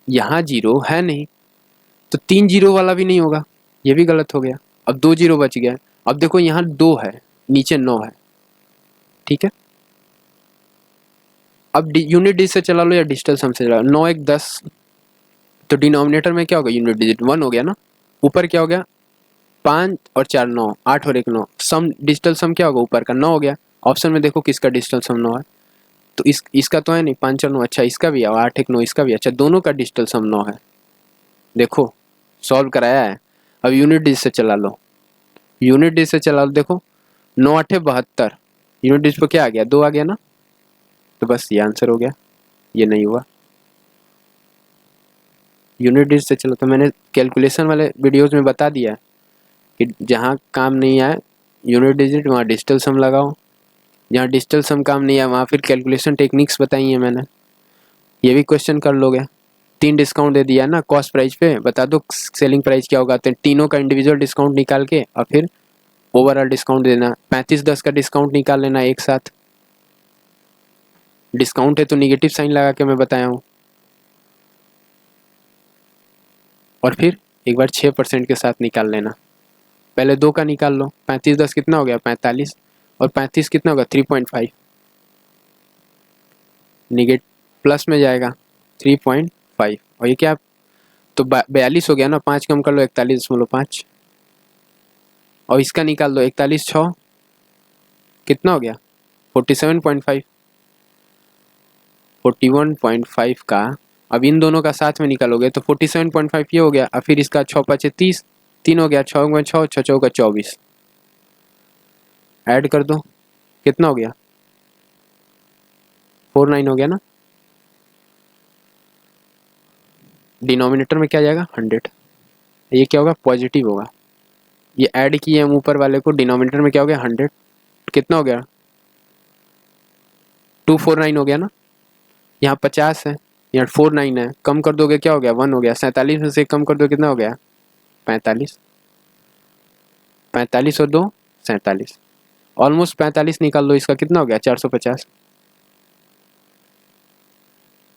Speaker 1: यहाँ जीरो है नहीं, तो 3 जीरो वाला भी नहीं होगा, ये भी गलत हो गया, अब 2 जीरो बच गया। अब देखो यहाँ 2 है, नीचे 9 है, ठीक है, अब यूनिट डिजिट से चला लो या डिजिटल सम से चला लो, 9 1 10, तो डिनोमिनेटर में क्या होगा यूनिट डिजिट 1 हो गया ना, ऊपर क्या हो गया 5 और 4 9, 8 और 1 9, सम डिजिटल सम क्या होगा, ऊपर का 9 हो गया। ऑप्शन में देखो किसका डिजिटल सम 9 है, तो इसका तो है नहीं, 5 4 9, अच्छा इसका भी है, 8 1 9 इसका भी, अच्छा दोनों का डिजिटल सम 9 है। देखो सॉल्व कराया है। अब यूनिट डिजिट से चला लो, यूनिट डिजिट से चला लो, देखो 9 8 72, यूनिट डिजिट पर क्या आ गया, 2 आ गया ना, तो बस ये आंसर हो गया, ये नहीं हुआ। यूनिट डिजिट से चलो, तो मैंने कैलकुलेशन वाले वीडियोस में बता दिया है कि जहाँ काम नहीं आए यूनिट डिजिट वहाँ डिजिटल सम लगाओ, जहाँ डिजिटल सम काम नहीं आया वहाँ फिर कैलकुलेशन टेक्निक्स बताई है मैंने, ये भी क्वेश्चन कर लोगे। 3 डिस्काउंट दे दिया ना कॉस्ट प्राइस पे, बता दो सेलिंग प्राइस क्या होगा, तो तीनों का इंडिविजुअल डिस्काउंट निकाल के और फिर ओवरऑल डिस्काउंट देना, 35-10 का डिस्काउंट निकाल लेना एक साथ, डिस्काउंट है तो निगेटिव साइन लगा के मैं बताया हूँ, और फिर एक बार 6% के साथ निकाल लेना। पहले 2 का निकाल लो, 35 10 कितना हो गया 45, और 35 कितना होगा 3.5, निगेट प्लस में जाएगा 3.5, और ये क्या, तो 42 हो गया ना, 5 कम कर लो 41.5, और इसका निकाल दो 41 6 कितना हो गया 47.5, 41.5 का, अब इन दोनों का साथ में निकालोगे तो 47.5 ये हो गया, और फिर इसका 6 5 30, 3 हो गया, 6 में 6 6 चौका 24, ऐड कर दो कितना हो गया 49 हो गया ना, डिनोमिनेटर में क्या जाएगा 100, ये क्या होगा पॉजिटिव होगा, ये ऐड किए हम ऊपर वाले को, डिनोमिनेटर में क्या हो गया 100, कितना हो गया 249 हो गया ना, यहाँ 50 है, यहाँ 49 है, कम कर दोगे क्या हो गया 1 हो गया, 47 में से कम कर दो कितना हो गया 45, 45 और 2 47, ऑलमोस्ट 45 निकाल लो, इसका कितना हो गया 450।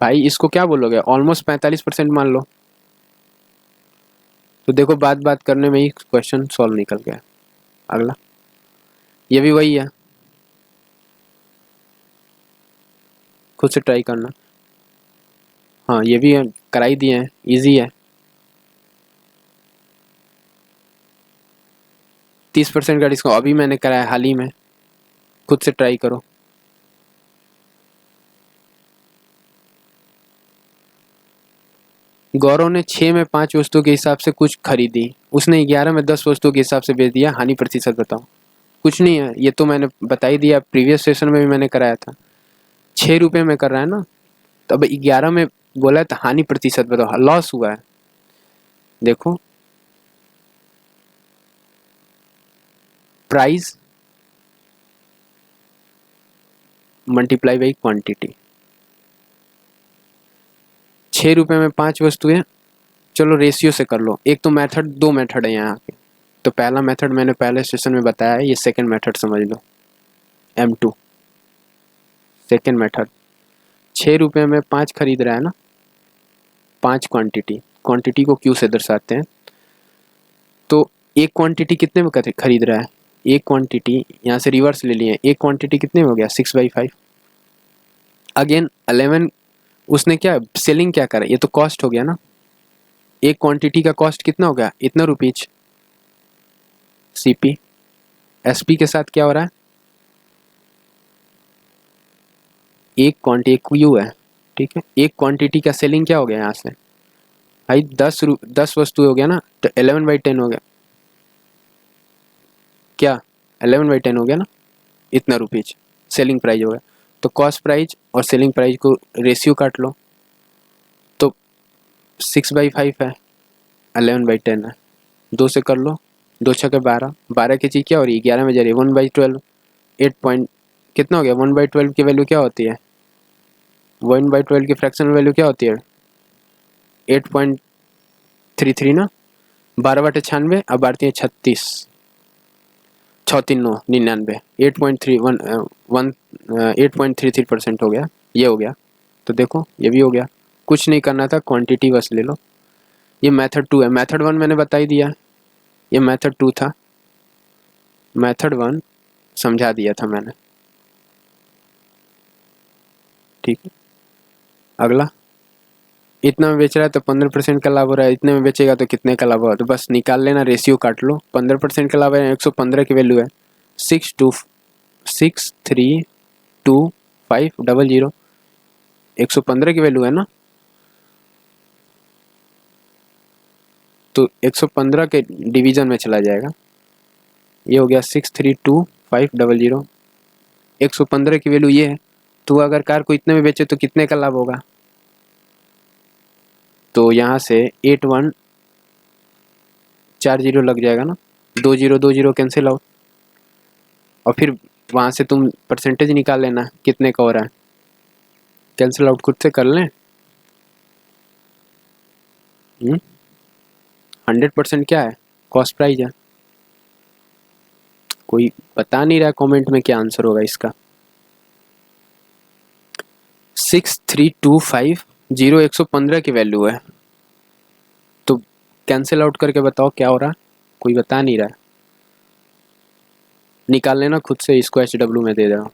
Speaker 1: भाई इसको क्या बोलोगे, ऑलमोस्ट 45% मान लो, तो देखो बात बात करने में ही क्वेश्चन सॉल्व निकल गया। अगला ये भी वही है, खुद से ट्राई करना। हाँ ये भी है, कराई दिए हैं, इजी है। 30% का डिस्काउंट अभी मैंने कराया हाल ही में, खुद से ट्राई करो। गौरव ने 6 में 5 वस्तुओं के हिसाब से कुछ खरीदी, उसने 11 में 10 वस्तुओं के हिसाब से बेच दिया, हानि प्रतिशत बताओ। कुछ नहीं है, ये तो मैंने बता ही दिया, प्रीवियस सेशन में भी मैंने कराया था। 6 रुपये में कर रहा है ना, तो अब 11 में बोला है तो हानि प्रतिशत बताओ, लॉस हुआ है। देखो प्राइस मल्टीप्लाई बाई क्वांटिटी, 6 रुपये में 5 वस्तुएं, चलो रेशियो से कर लो, एक तो मेथड, 2 मेथड है यहाँ पे, तो पहला मेथड मैंने पहले सेशन में बताया है, ये सेकंड मेथड समझ लो, M2 सेकंड मेथड। 6 रुपये में 5 खरीद रहा है ना, 5 क्वांटिटी, क्वांटिटी को Q से दर्शाते हैं, तो एक क्वांटिटी कितने में खरीद रहा है, एक क्वांटिटी यहाँ से रिवर्स ले लिए, एक क्वांटिटी कितने में हो गया 6/5, अगेन 11, उसने क्या सेलिंग क्या करा, ये तो कॉस्ट हो गया ना, एक क्वांटिटी का कॉस्ट कितना हो गया इतना रुपीज, CP, SP के साथ क्या हो रहा है, एक क्वांटिटी क्यू है, ठीक है, एक क्वांटिटी का सेलिंग क्या हो गया यहाँ से भाई 10 वस्तु हो गया ना, तो 11/10 हो गया, क्या 11/10 हो गया ना, इतना रुपीज सेलिंग प्राइस हो गया, तो कॉस्ट प्राइस और सेलिंग प्राइस को रेशियो काट लो, तो 6/5 है, 11/10 है, 2 से कर लो, 2 6 के 12, 12 की चीज क्या हो रही है 11 में जा रही है, 1/12, 8 पॉइंट कितना हो गया, 1/12 की वैल्यू क्या होती है, 1/12 की फ्रैक्शनल वैल्यू क्या होती है 8.33 ना, 12/96, अब बढ़ती है 36, 63999, 8.33% हो गया, ये हो गया, तो देखो ये भी हो गया, कुछ नहीं करना था, क्वांटिटी बस ले लो। ये मेथड 2 है, मेथड 1 मैंने बता ही दिया, ये मेथड 2 था, मेथड 1 समझा दिया था मैंने, ठीक है। अगला इतना में बेच रहा है तो 15% का लाभ हो रहा है, इतने में बेचेगा तो कितने का लाभ होगा, तो बस निकाल लेना, रेशियो काट लो। 15% का लाभ है, 115 की वैल्यू है 6325250, 115 की वैल्यू है ना, तो 115 के डिवीजन में चला जाएगा, ये हो गया 63250, 115 की वैल्यू ये है। तो अगर कार को इतने में बेचे तो कितने का लाभ होगा, तो यहाँ से 8140 लग जाएगा ना, 20 कैंसिल आउट, और फिर वहाँ से तुम परसेंटेज निकाल लेना कितने का हो रहा है, कैंसिल आउट खुद से कर लें। 100% क्या है, कॉस्ट प्राइस है। कोई बता नहीं रहा कमेंट में क्या आंसर होगा इसका। 63250 115 की वैल्यू है, तो कैंसिल आउट करके बताओ क्या हो रहा है, कोई बता नहीं रहा है, निकाल लेना खुद से, इसको HW में दे दे रहा हूँ,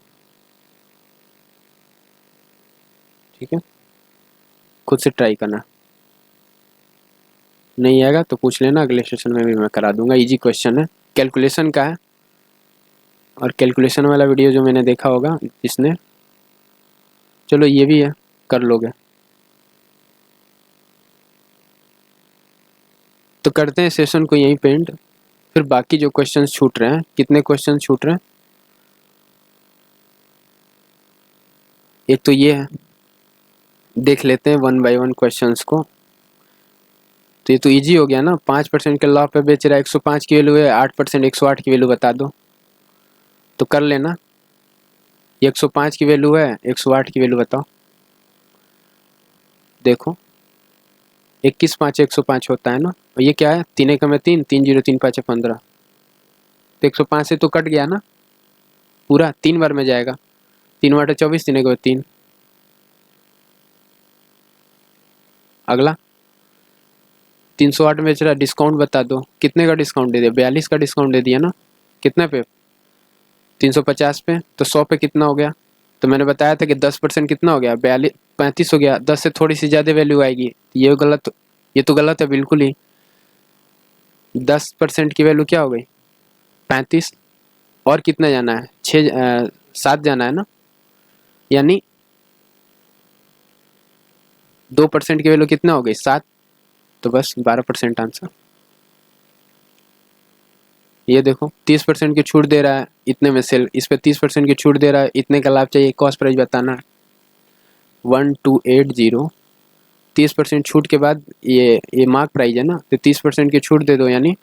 Speaker 1: ठीक है, खुद से ट्राई करना, नहीं आएगा तो पूछ लेना, अगले सेशन में भी मैं करा दूंगा, इजी क्वेश्चन है, कैलकुलेशन का है, और कैलकुलेशन वाला वीडियो जो मैंने देखा होगा जिसने, चलो ये भी है, कर लोगे। तो करते हैं सेशन को यहीं पे एंड, फिर बाकी जो क्वेश्चंस छूट रहे हैं, कितने क्वेश्चंस छूट रहे हैं, एक तो ये है, देख लेते हैं 1 बाय 1 क्वेश्चंस को। तो ये तो इजी हो गया ना, 5% के लॉ पे बेच रहा है, 105 की वैल्यू है, 8% 108 की वैल्यू बता दो, तो कर लेना, 105 की वैल्यू है, 108 की वैल्यू बताओ, देखो 21 5 105 होता है ना, और ये क्या है, 3 एकम में 3, 3 0 3 5 15, तो 105 से तो कट गया ना पूरा, 3 बार में जाएगा, 3 8 24, 3 एकम में 3, अगला 308 में बेच रहा, डिस्काउंट बता दो, कितने का डिस्काउंट दे दिया, 42 का डिस्काउंट दे दिया ना, कितने पे, 350 पे, तो 100 पे कितना हो गया, तो मैंने बताया था कि 10% कितना हो गया, 35 हो गया, 10 से थोड़ी सी ज़्यादा वैल्यू आएगी, ये गलत, ये तो गलत है बिल्कुल ही, 10% की वैल्यू क्या हो गई 35, और कितना जाना है 7 जाना है ना, यानी 2% की वैल्यू कितना हो गई 7, तो बस 12% आंसर। ये देखो 30% की छूट दे रहा है, इतने में सेल, इस पे 30% की छूट दे रहा है, इतने का लाभ चाहिए, कॉस्ट प्राइस बताना 1280, 30% छूट के बाद ये मार्क प्राइस है ना, तो 30% की छूट दे दो, यानी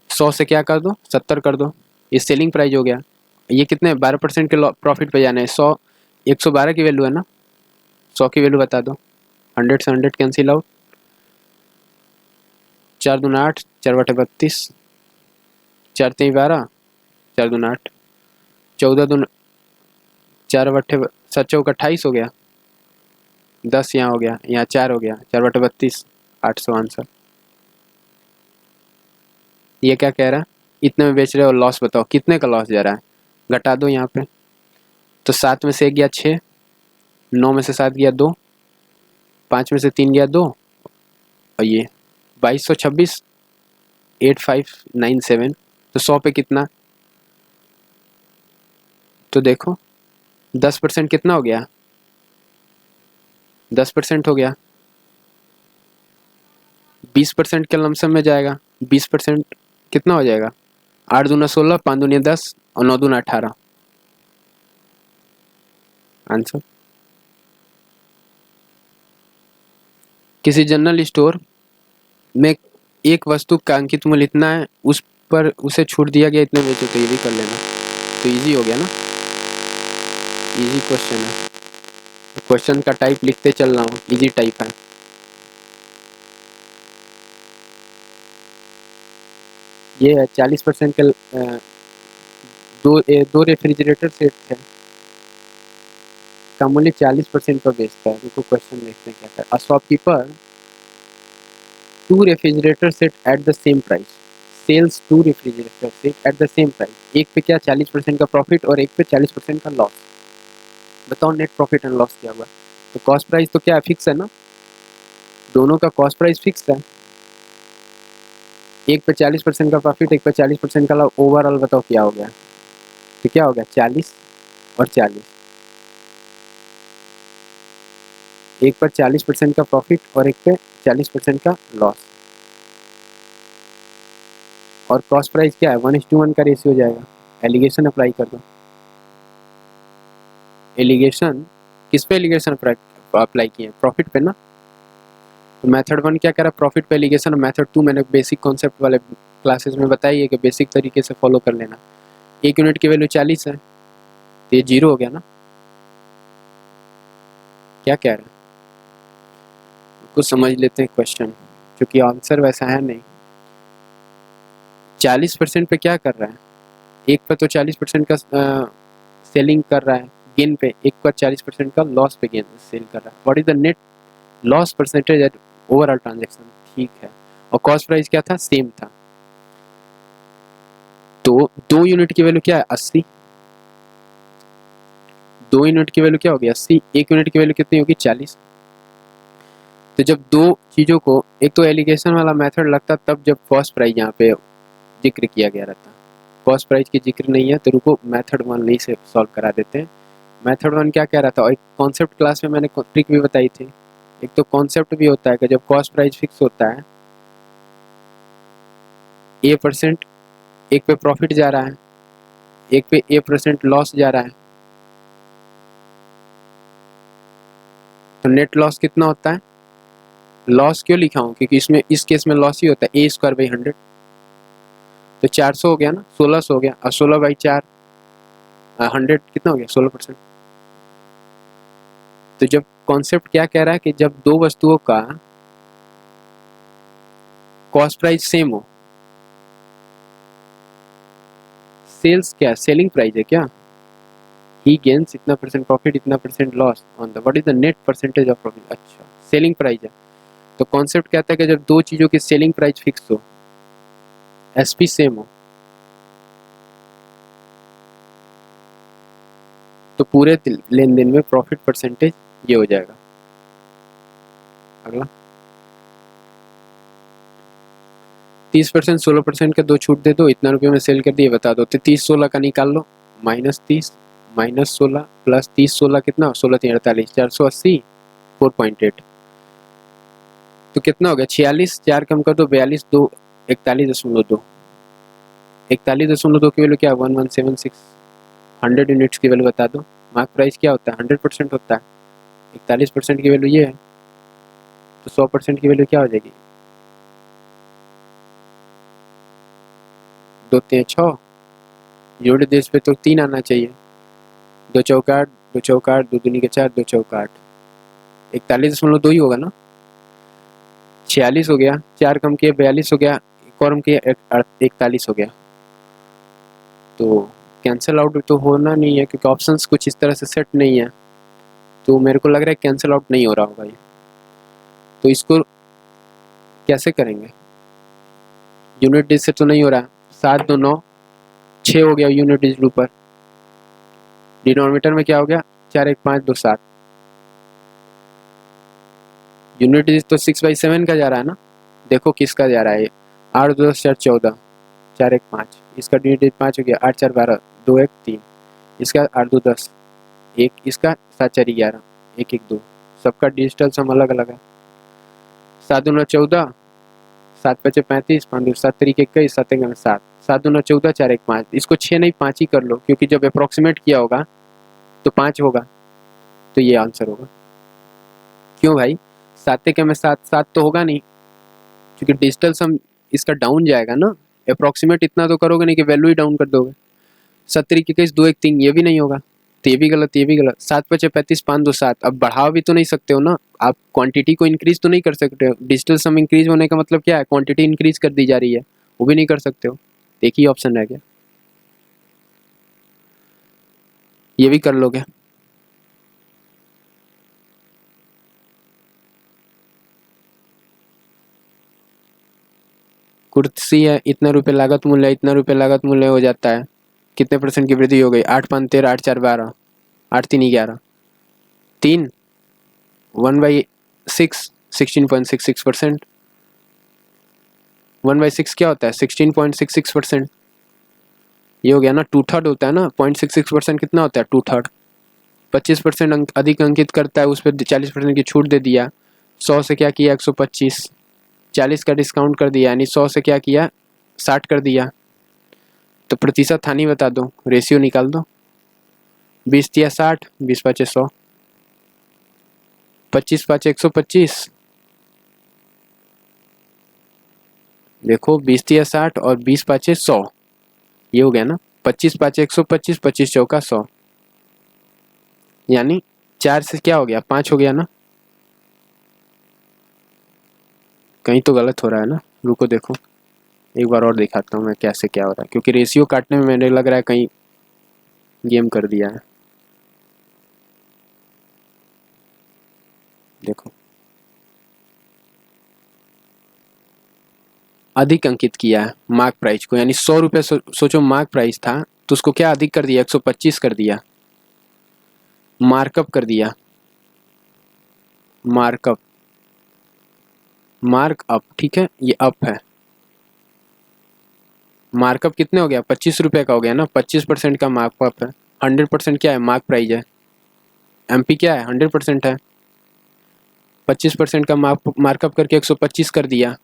Speaker 1: 100 से क्या कर दो 70 कर दो, ये सेलिंग प्राइस हो गया, ये कितने 12% के प्रॉफिट पे जाना है, 100 112 की वैल्यू है ना, 100 की वैल्यू बता दो, 100 से 100 कैंसिल आउट, 4 दूना 8, 4 बटे 32, 4 3 12, 4 दूना 8, 14 दूना 4 बटे 7 चौक 28 हो गया, 10 यहाँ हो गया, यहाँ 4 हो गया, 4 बटे 32, 800 आंसर। ये क्या कह रहा है, इतने में बेच रहे हो, लॉस बताओ कितने का लॉस जा रहा है, घटा दो यहाँ पे, तो 7 में से 1 गया 6, 9 में से 7 गया 2, 5 में से 3 गया 2, और ये 2226 8597, तो 100 पे कितना, तो देखो 10% कितना हो गया, 10% हो गया, 20% के लमसम में जाएगा, 20% कितना हो जाएगा, 8 दूना 16, 5 दूनी 10, और 9 दूना 18 आंसर। किसी जनरल स्टोर में एक वस्तु का अंकित मूल्य इतना है, उस पर उसे छूट दिया गया इतने बेचो, तो ये भी कर लेना, तो इजी हो गया ना, इजी क्वेश्चन है, क्वेश्चन का टाइप लिखते चल रहा हूँ, इजी टाइप है। ये है 40% के दो रेफ्रिजरेटर सेट है, का मूल्य 40% पर बेचता है, उनको क्वेश्चन देखते हैं क्या है, a shopkeeper 2 refrigerator sets at the same price, sells 2 refrigerator sets at the same price, एक पे क्या 40% का प्रॉफिट और एक पे 40% का लॉस, बताओ नेट प्रॉफिट एंड लॉस क्या हुआ, तो कॉस्ट प्राइस तो क्या फिक्स है ना, दोनों का कॉस्ट प्राइस फिक्स है, एक पे 40% का प्रॉफिट, एक पे 40% का लॉस, ओवरऑल बताओ क्या हो गया? तो क्या हो गया? 40 और 40, एक पर 40% का प्रॉफिट और एक पे 40% का लॉस। और कॉस्ट प्राइस क्या है? 1:1 का रेशियो हो जाएगा। एलिगेशन अप्लाई कर दो। एलिगेशन किस पे एलिगेशन अप्लाई किए? प्रॉफिट पे ना। तो मेथड 1 क्या कह रहा है? प्रॉफिट पे एलिगेशन। मेथड 2 मैंने बेसिक कॉन्सेप्ट वाले क्लासेस में बताई है कि बेसिक तरीके से फॉलो कर लेना। एक यूनिट की वैल्यू 40 है तो ये 0 हो गया ना। क्या कह रहा है कुछ समझ लेते हैं क्वेश्चन, क्योंकि आंसर वैसा है नहीं। 40% पे क्या कर रहा है? एक पे तो 40% का सेलिंग कर रहा है गेन पे, एक पर 40% का लॉस पे गेन सेल कर रहा है। What is the net loss percentage at overall transaction? ठीक है। और कॉस्ट प्राइस क्या था? सेम था। तो 2 यूनिट की वैल्यू क्या है? 80। 2 यूनिट की वैल्यू क्या होगी? 80। 1 यूनिट की वैल्यू कितनी होगी? 40। तो जब दो चीज़ों को, एक तो एलिगेशन वाला मेथड लगता तब जब कॉस्ट प्राइस यहाँ पे जिक्र किया गया रहता। कॉस्ट प्राइस की जिक्र नहीं है तो रुको मेथड 1 नहीं से सॉल्व करा देते हैं। मेथड 1 क्या कह रहा था? और एक कॉन्सेप्ट क्लास में मैंने ट्रिक भी बताई थी। एक तो कॉन्सेप्ट भी होता है कि जब कॉस्ट प्राइस फिक्स होता है, A% एक पे प्रॉफिट जा रहा है, एक पे A% लॉस जा रहा है, तो नेट लॉस कितना होता है? लॉस क्यों लिखा हूँ? क्योंकि इसमें इस केस में लॉस ही होता है, A²/100। तो 400 हो गया ना, 1600 हो गया, और 16/4 100 कितना हो गया? 16%। तो जब कॉन्सेप्ट क्या कह रहा है कि जब दो वस्तुओं का कॉस्ट प्राइस सेम हो, सेल्स क्या है? सेलिंग प्राइस है क्या? ही गेन्स इतना परसेंट प्रॉफिट, इतना percent loss on the, what is the net percentage of profit? अच्छा, सेलिंग प्राइस है। तो कॉन्सेप्ट कहता है कि जब दो चीजों की सेलिंग प्राइस फिक्स हो, एसपी सेम हो, तो पूरे लेन देन में प्रॉफिट परसेंटेज ये हो जाएगा। अगला 30%, 16% का दो छूट दे दो, इतना रुपये में सेल कर दिए, बता दो। तो 30/16 का निकाल लो, -30 -16 प्लस 30/16 कितना? 16×3 = 48, 480, 4.8। तो कितना हो गया? 46, 4 कम कर दो, 42, 2 41.2। 41.2 की वैल्यू क्या है? 1176। 100 यूनिट्स की वैल्यू बता दो। मार्क प्राइस क्या होता है? 100% होता है। 41% की वैल्यू ये है, तो 100% की वैल्यू क्या हो जाएगी? 2 3 6, जोड़ दे इस पे तो 3 आना चाहिए। 2 चौका 8, 2 चौका 8, 2 दूनी के 4, 2 चौका 8, 41.2 ही होगा ना। 46 हो गया, 4 कम किया 42 हो गया, एक और कम किया 41 हो गया। तो कैंसिल आउट तो होना नहीं है क्योंकि ऑप्शंस कुछ इस तरह से सेट नहीं है, तो मेरे को लग रहा है कैंसिल आउट नहीं हो रहा होगा ये। तो इसको कैसे करेंगे? यूनिट डिजिट से तो नहीं हो रहा है। 7 2 9 6 हो गया यूनिट डिजिट ऊपर। डिनोमिनेटर में क्या हो गया? 4 1 5 2 7। यूनिट डिजिट तो 6/7 का जा रहा है ना। देखो किसका जा रहा है ये। 8 2 10 4 14, 4 1 5, इसका यूनिट डिजिट 5 हो गया। 8 4 12, 2 1 3, इसका 8 2 10, 1, इसका 7 4 11, 1 1 2। सबका डिजिटल सम अलग अलग है। 7 2 9 14, 7 5 35, 5 2 7 3 21, 7 1 7, 7 2 9 14, 4 1 5। इसको 6 नहीं 5 ही कर लो, क्योंकि जब अप्रोक्सीमेट किया होगा तो 5 होगा, तो ये आंसर होगा। क्यों भाई? 7 के में 7 7 तो होगा नहीं, क्योंकि डिजिटल सम इसका डाउन जाएगा ना। अप्रोक्सीमेट इतना तो करोगे नहीं कि वैल्यू ही डाउन कर दोगे। 70 21 2 1 3, ये भी नहीं होगा, तो ये भी गलत, ये भी गलत। 7 5 35, 5 2 7, अब बढ़ा भी तो नहीं सकते हो ना आप, क्वांटिटी को इंक्रीज तो नहीं कर सकते हो। डिजिटल सम इंक्रीज होने का मतलब क्या है? क्वांटिटी इंक्रीज कर दी जा रही है, वो भी नहीं कर सकते हो। एक ही ऑप्शन रह गया, ये भी कर लोगे। कुर्सी है, इतना रुपये लागत मूल्य, इतना रुपये लागत मूल्य हो जाता है, कितने परसेंट की वृद्धि हो गई? 8 5 13, 8 4 12, 8 3 11, 3 1/6, 16.66%। 1/6 क्या होता है? 16.66%। ये हो गया ना, 2/3 होता है ना, 0.66% कितना होता है? 2/3। 25% अधिक अंकित करता है, उस पर 40% की छूट दे दिया। 100 से क्या किया? 125। 40 का डिस्काउंट कर दिया, यानी 100 से क्या किया? 60 कर दिया। तो प्रतिशत हानि बता दो, रेशियो निकाल दो। 20 या 60, 20 पाँचे 100, 25 पाँचे 125। देखो 20 या 60 और 20 पाँचे 100, ये हो गया ना। 25 पाँचे 125, 25 चौका 100, यानी 4 से क्या हो गया? 5 हो गया ना। कहीं तो गलत हो रहा है ना, रुको देखो एक बार और दिखाता हूँ मैं कैसे क्या हो रहा है, क्योंकि रेशियो काटने में मैंने लग रहा है कहीं गेम कर दिया है। देखो अधिक अंकित किया है मार्क प्राइस को, यानी 100 रुपये सोचो मार्क प्राइस था, तो उसको क्या अधिक कर दिया? 125 कर दिया, मार्कअप कर दिया। मार्कअप, मार्कअप, ठीक है, ये अप है। मार्कअप कितने हो गया? 25 रुपये का हो गया ना। 25% का मार्कअप है। 100% क्या है? मार्क प्राइस है। एमपी क्या है? 100% है। 25% का मार्कअप करके 125 कर दिया,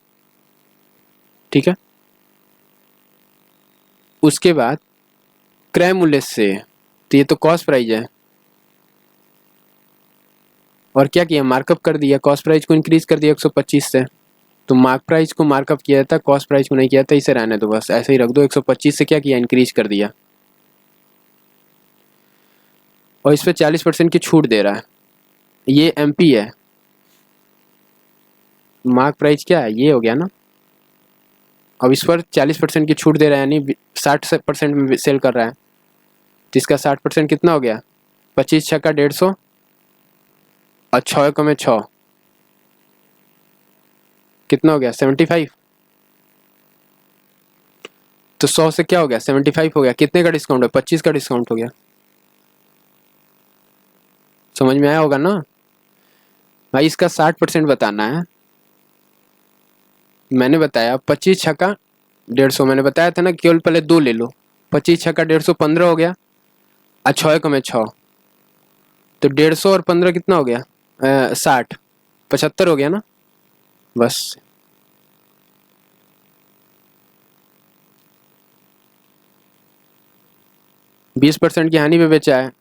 Speaker 1: ठीक है। उसके बाद क्रय मूल्य से, तो ये तो कॉस्ट प्राइस है, और क्या किया? मार्कअप कर दिया, कॉस्ट प्राइस को इंक्रीज कर दिया 125 से। तो मार्क प्राइस को मार्कअप किया जाता है, कॉस्ट प्राइस को नहीं किया जाता। इसे रहने दो, बस ऐसे ही रख दो। 125 से क्या किया? इंक्रीज कर दिया, और इस पर 40% की छूट दे रहा है। ये एमपी है। मार्क प्राइस क्या है? ये हो गया ना। अब इस पर 40% की छूट दे रहा है, यानी 60% में सेल कर रहा है। तो इसका 60% कितना हो गया? 25 छक्का 150, और 6 कम में 6, कितना हो गया? 75। तो 100 से क्या हो गया? 75 हो गया। कितने का डिस्काउंट है? 25 का डिस्काउंट हो गया। समझ में आया होगा ना भाई। इसका 60% बताना है। मैंने बताया 25 छक्का 150, मैंने बताया था ना, केवल पहले 2 ले लो। 25 छक्का 150, 15 हो गया, और 6 कम है 6, तो 150 और 15 कितना हो गया? 60, 75 हो गया ना, बस। बीस % की हानि पे बेचा है,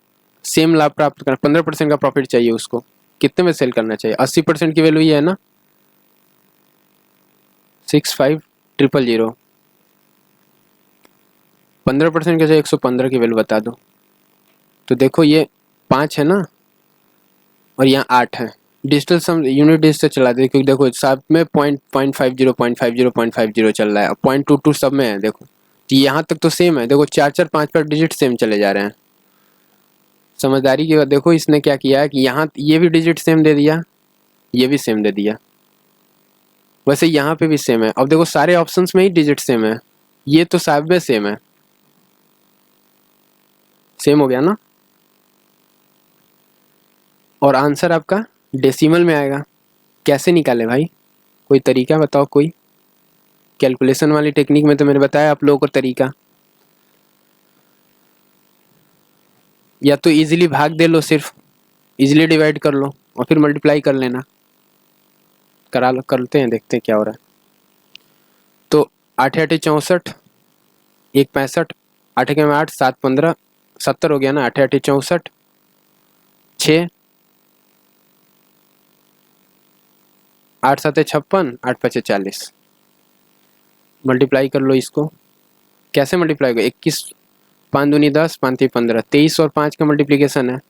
Speaker 1: सेम लाभ प्राप्त करना, 15% का प्रॉफिट चाहिए उसको। कितने में सेल करना चाहिए? 80% की वैल्यू ये है ना, 65,000। 15% का चाहिए, 115 की वैल्यू बता दो। तो देखो ये 5 है ना, और यहाँ 8 है। डिजिटल सम यूनिट डिजिट से चला दे, क्योंकि देखो सब में 0.50 चल रहा है, 0.22 सब में है। देखो तो यहाँ तक तो सेम है। देखो 4 4 5 डिजिट सेम चले जा रहे हैं। समझदारी की बात देखो, इसने क्या किया है कि यहाँ ये भी डिजिट सेम दे दिया, ये भी सेम दे दिया, वैसे यहाँ पे भी सेम है। अब देखो सारे ऑप्शंस में ही डिजिट सेम है, ये तो सब में सेम है। सेम हो गया ना। और आंसर आपका डेसिमल में आएगा। कैसे निकाले भाई? कोई तरीका बताओ कोई। कैलकुलेशन वाली टेक्निक में तो मैंने बताया आप लोगों को तरीका। या तो इजीली भाग दे लो, सिर्फ इजीली डिवाइड कर लो और फिर मल्टीप्लाई कर लेना। करा लो, करते हैं, देखते हैं क्या हो रहा है। तो 8 8 64, 1 65, 8 के में 8, 7 15, 70 हो गया ना। 8 8 64, 6, 8 7 56, 8 5 40। मल्टीप्लाई कर लो इसको। कैसे मल्टीप्लाई करो? 21, 5 दूनी 10, 5 3 15, 23 और 5 का मल्टीप्लीकेशन है,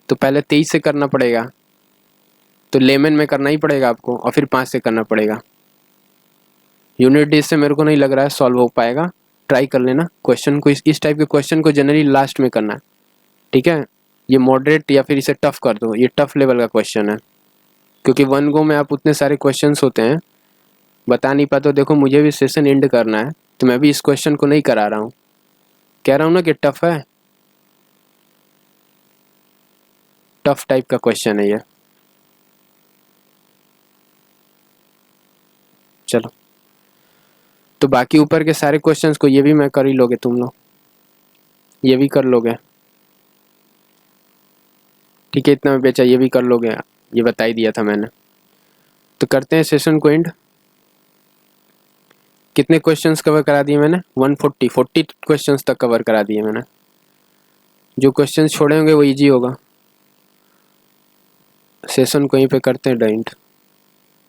Speaker 1: तो पहले 23 से करना पड़ेगा, तो लेमन में करना ही पड़ेगा आपको, और फिर 5 से करना पड़ेगा। यूनिट डिजिट से मेरे को नहीं लग रहा है सॉल्व हो पाएगा। ट्राई कर लेना क्वेश्चन को। इस टाइप के क्वेश्चन को जनरली लास्ट में करना है, ठीक है। ये मॉडरेट या फिर इसे टफ कर दो, ये टफ लेवल का क्वेश्चन है, क्योंकि वन गो में आप उतने सारे क्वेश्चंस होते हैं, बता नहीं पाते। देखो मुझे भी सेशन एंड करना है, तो मैं भी इस क्वेश्चन को नहीं करा रहा हूँ। कह रहा हूँ ना कि टफ है, टफ टाइप का क्वेश्चन है ये। चलो, तो बाकी ऊपर के सारे क्वेश्चंस को ये भी मैं कर ही लोगे तुम लोग, ये भी कर लोगे, ठीक है, इतना में बेचा ये भी कर लोगे, ये बता ही दिया था मैंने। तो करते हैं सेशन को एंड। कितने क्वेश्चंस कवर करा दिए मैंने? 40 क्वेश्चंस तक कवर करा दिए मैंने। जो क्वेश्चंस छोड़े होंगे वो इजी होगा। सेशन को यहीं पे करते हैं एंड।